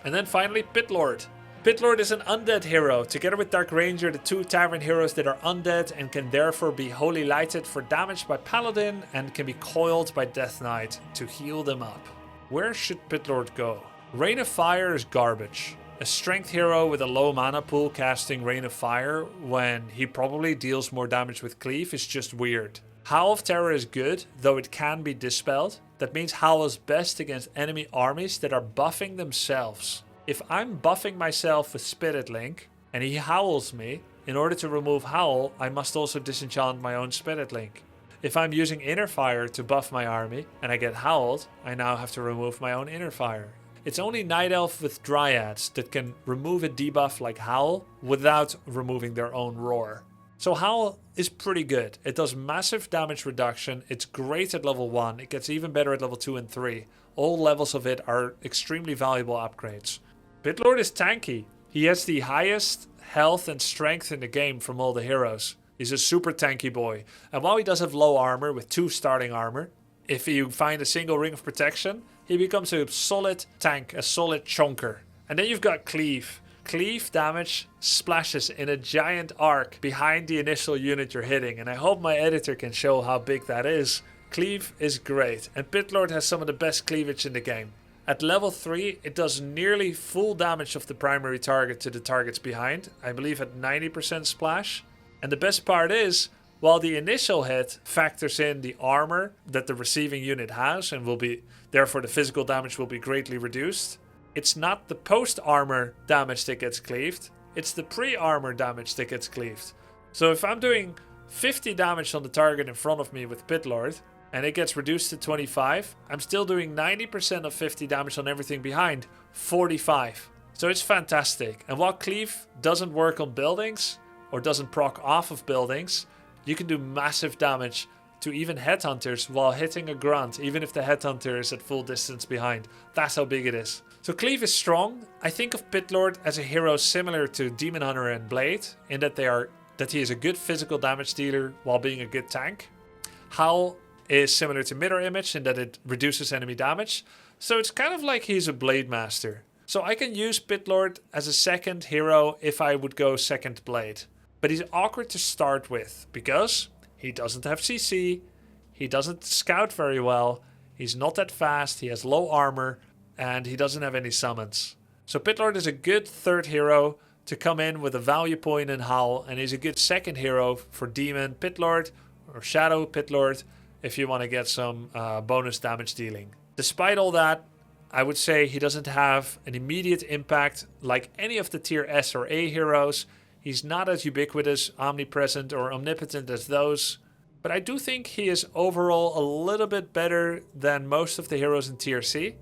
And then finally, Pitlord. Pitlord is an undead hero, together with Dark Ranger, the two Tavern heroes that are undead and can therefore be holy lighted for damage by Paladin and can be coiled by Death Knight to heal them up. Where should Pitlord go? Rain of Fire is garbage. A strength hero with a low mana pool casting Rain of Fire when he probably deals more damage with Cleave is just weird. Howl of Terror is good, though it can be dispelled. That means Howl is best against enemy armies that are buffing themselves. If I'm buffing myself with Spirit Link and he howls me, in order to remove Howl, I must also disenchant my own Spirit Link. If I'm using Inner Fire to buff my army and I get howled, I now have to remove my own Inner Fire. It's only Night Elf with Dryads that can remove a debuff like Howl without removing their own Roar. So Howl is pretty good. It does massive damage reduction. It's great at level 1. It gets even better at level 2 and 3. All levels of it are extremely valuable upgrades. Pitlord is tanky. He has the highest health and strength in the game from all the heroes. He's a super tanky boy. And while he does have low armor with 2 starting armor, if you find a single ring of protection, he becomes a solid tank, a solid chonker. And then you've got Cleave. Cleave damage splashes in a giant arc behind the initial unit you're hitting. And I hope my editor can show how big that is. Cleave is great. And Pitlord has some of the best cleavage in the game. At level 3, it does nearly full damage of the primary target to the targets behind. I believe at 90% splash. And the best part is, while the initial hit factors in the armor that the receiving unit has and will be, therefore the physical damage will be greatly reduced, it's not the post-armor damage that gets cleaved, it's the pre-armor damage that gets cleaved. So if I'm doing 50 damage on the target in front of me with Pitlord, and it gets reduced to 25, I'm still doing 90% of 50 damage on everything behind, 45. So it's fantastic. And while Cleave doesn't work on buildings, or doesn't proc off of buildings, you can do massive damage to even headhunters while hitting a grunt, even if the headhunter is at full distance behind. That's how big it is. So Cleave is strong. I think of Pitlord as a hero similar to Demon Hunter and Blade, in that he is a good physical damage dealer while being a good tank. Howl is similar to Mirror Image in that it reduces enemy damage. So it's kind of like he's a Blademaster. So I can use Pitlord as a second hero if I would go second Blade. But he's awkward to start with because he doesn't have CC, he doesn't scout very well, he's not that fast, he has low armor, and he doesn't have any summons. So Pitlord is a good third hero to come in with a value point in Howl, and he's a good second hero for Demon Pitlord or Shadow Pitlord if you want to get some bonus damage dealing. Despite all that, I would say he doesn't have an immediate impact like any of the tier S or A heroes. He's not as ubiquitous, omnipresent, or omnipotent as those. But I do think he is overall a little bit better than most of the heroes in tier C.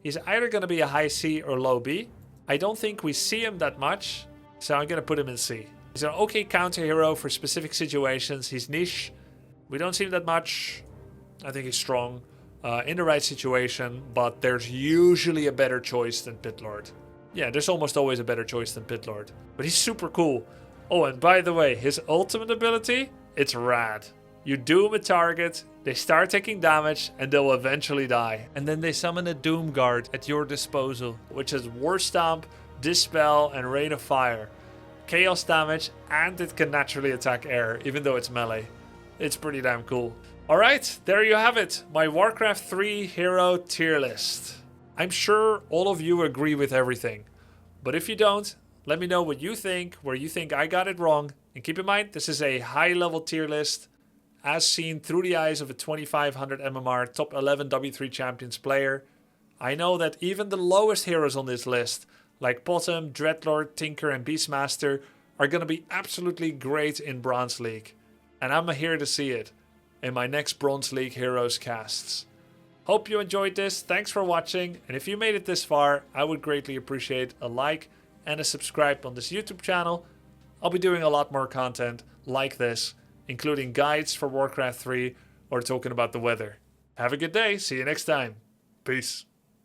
He's either going to be a high C or low B. I don't think we see him that much, so I'm going to put him in C. He's an okay counter hero for specific situations. He's niche. We don't see him that much. I think he's strong in the right situation, but there's usually a better choice than Pitlord. Yeah, there's almost always a better choice than Pitlord. But he's super cool. Oh, and by the way, his ultimate ability, it's rad. You doom a target, they start taking damage, and they'll eventually die. And then they summon a Doom Guard at your disposal, which has War Stomp, Dispel, and Rain of Fire. Chaos damage, and it can naturally attack air, even though it's melee. It's pretty damn cool. Alright, there you have it. My Warcraft 3 hero tier list. I'm sure all of you agree with everything. But if you don't, let me know what you think, where you think I got it wrong. And keep in mind, this is a high level tier list as seen through the eyes of a 2500 MMR top 11 W3 Champions player. I know that even the lowest heroes on this list, like Bottom, Dreadlord, Tinker and Beastmaster, are going to be absolutely great in Bronze League. And I'm here to see it in my next Bronze League Heroes casts. Hope you enjoyed this, thanks for watching, and if you made it this far, I would greatly appreciate a like and a subscribe on this YouTube channel. I'll be doing a lot more content like this, including guides for Warcraft 3 or talking about the weather. Have a good day, see you next time. Peace.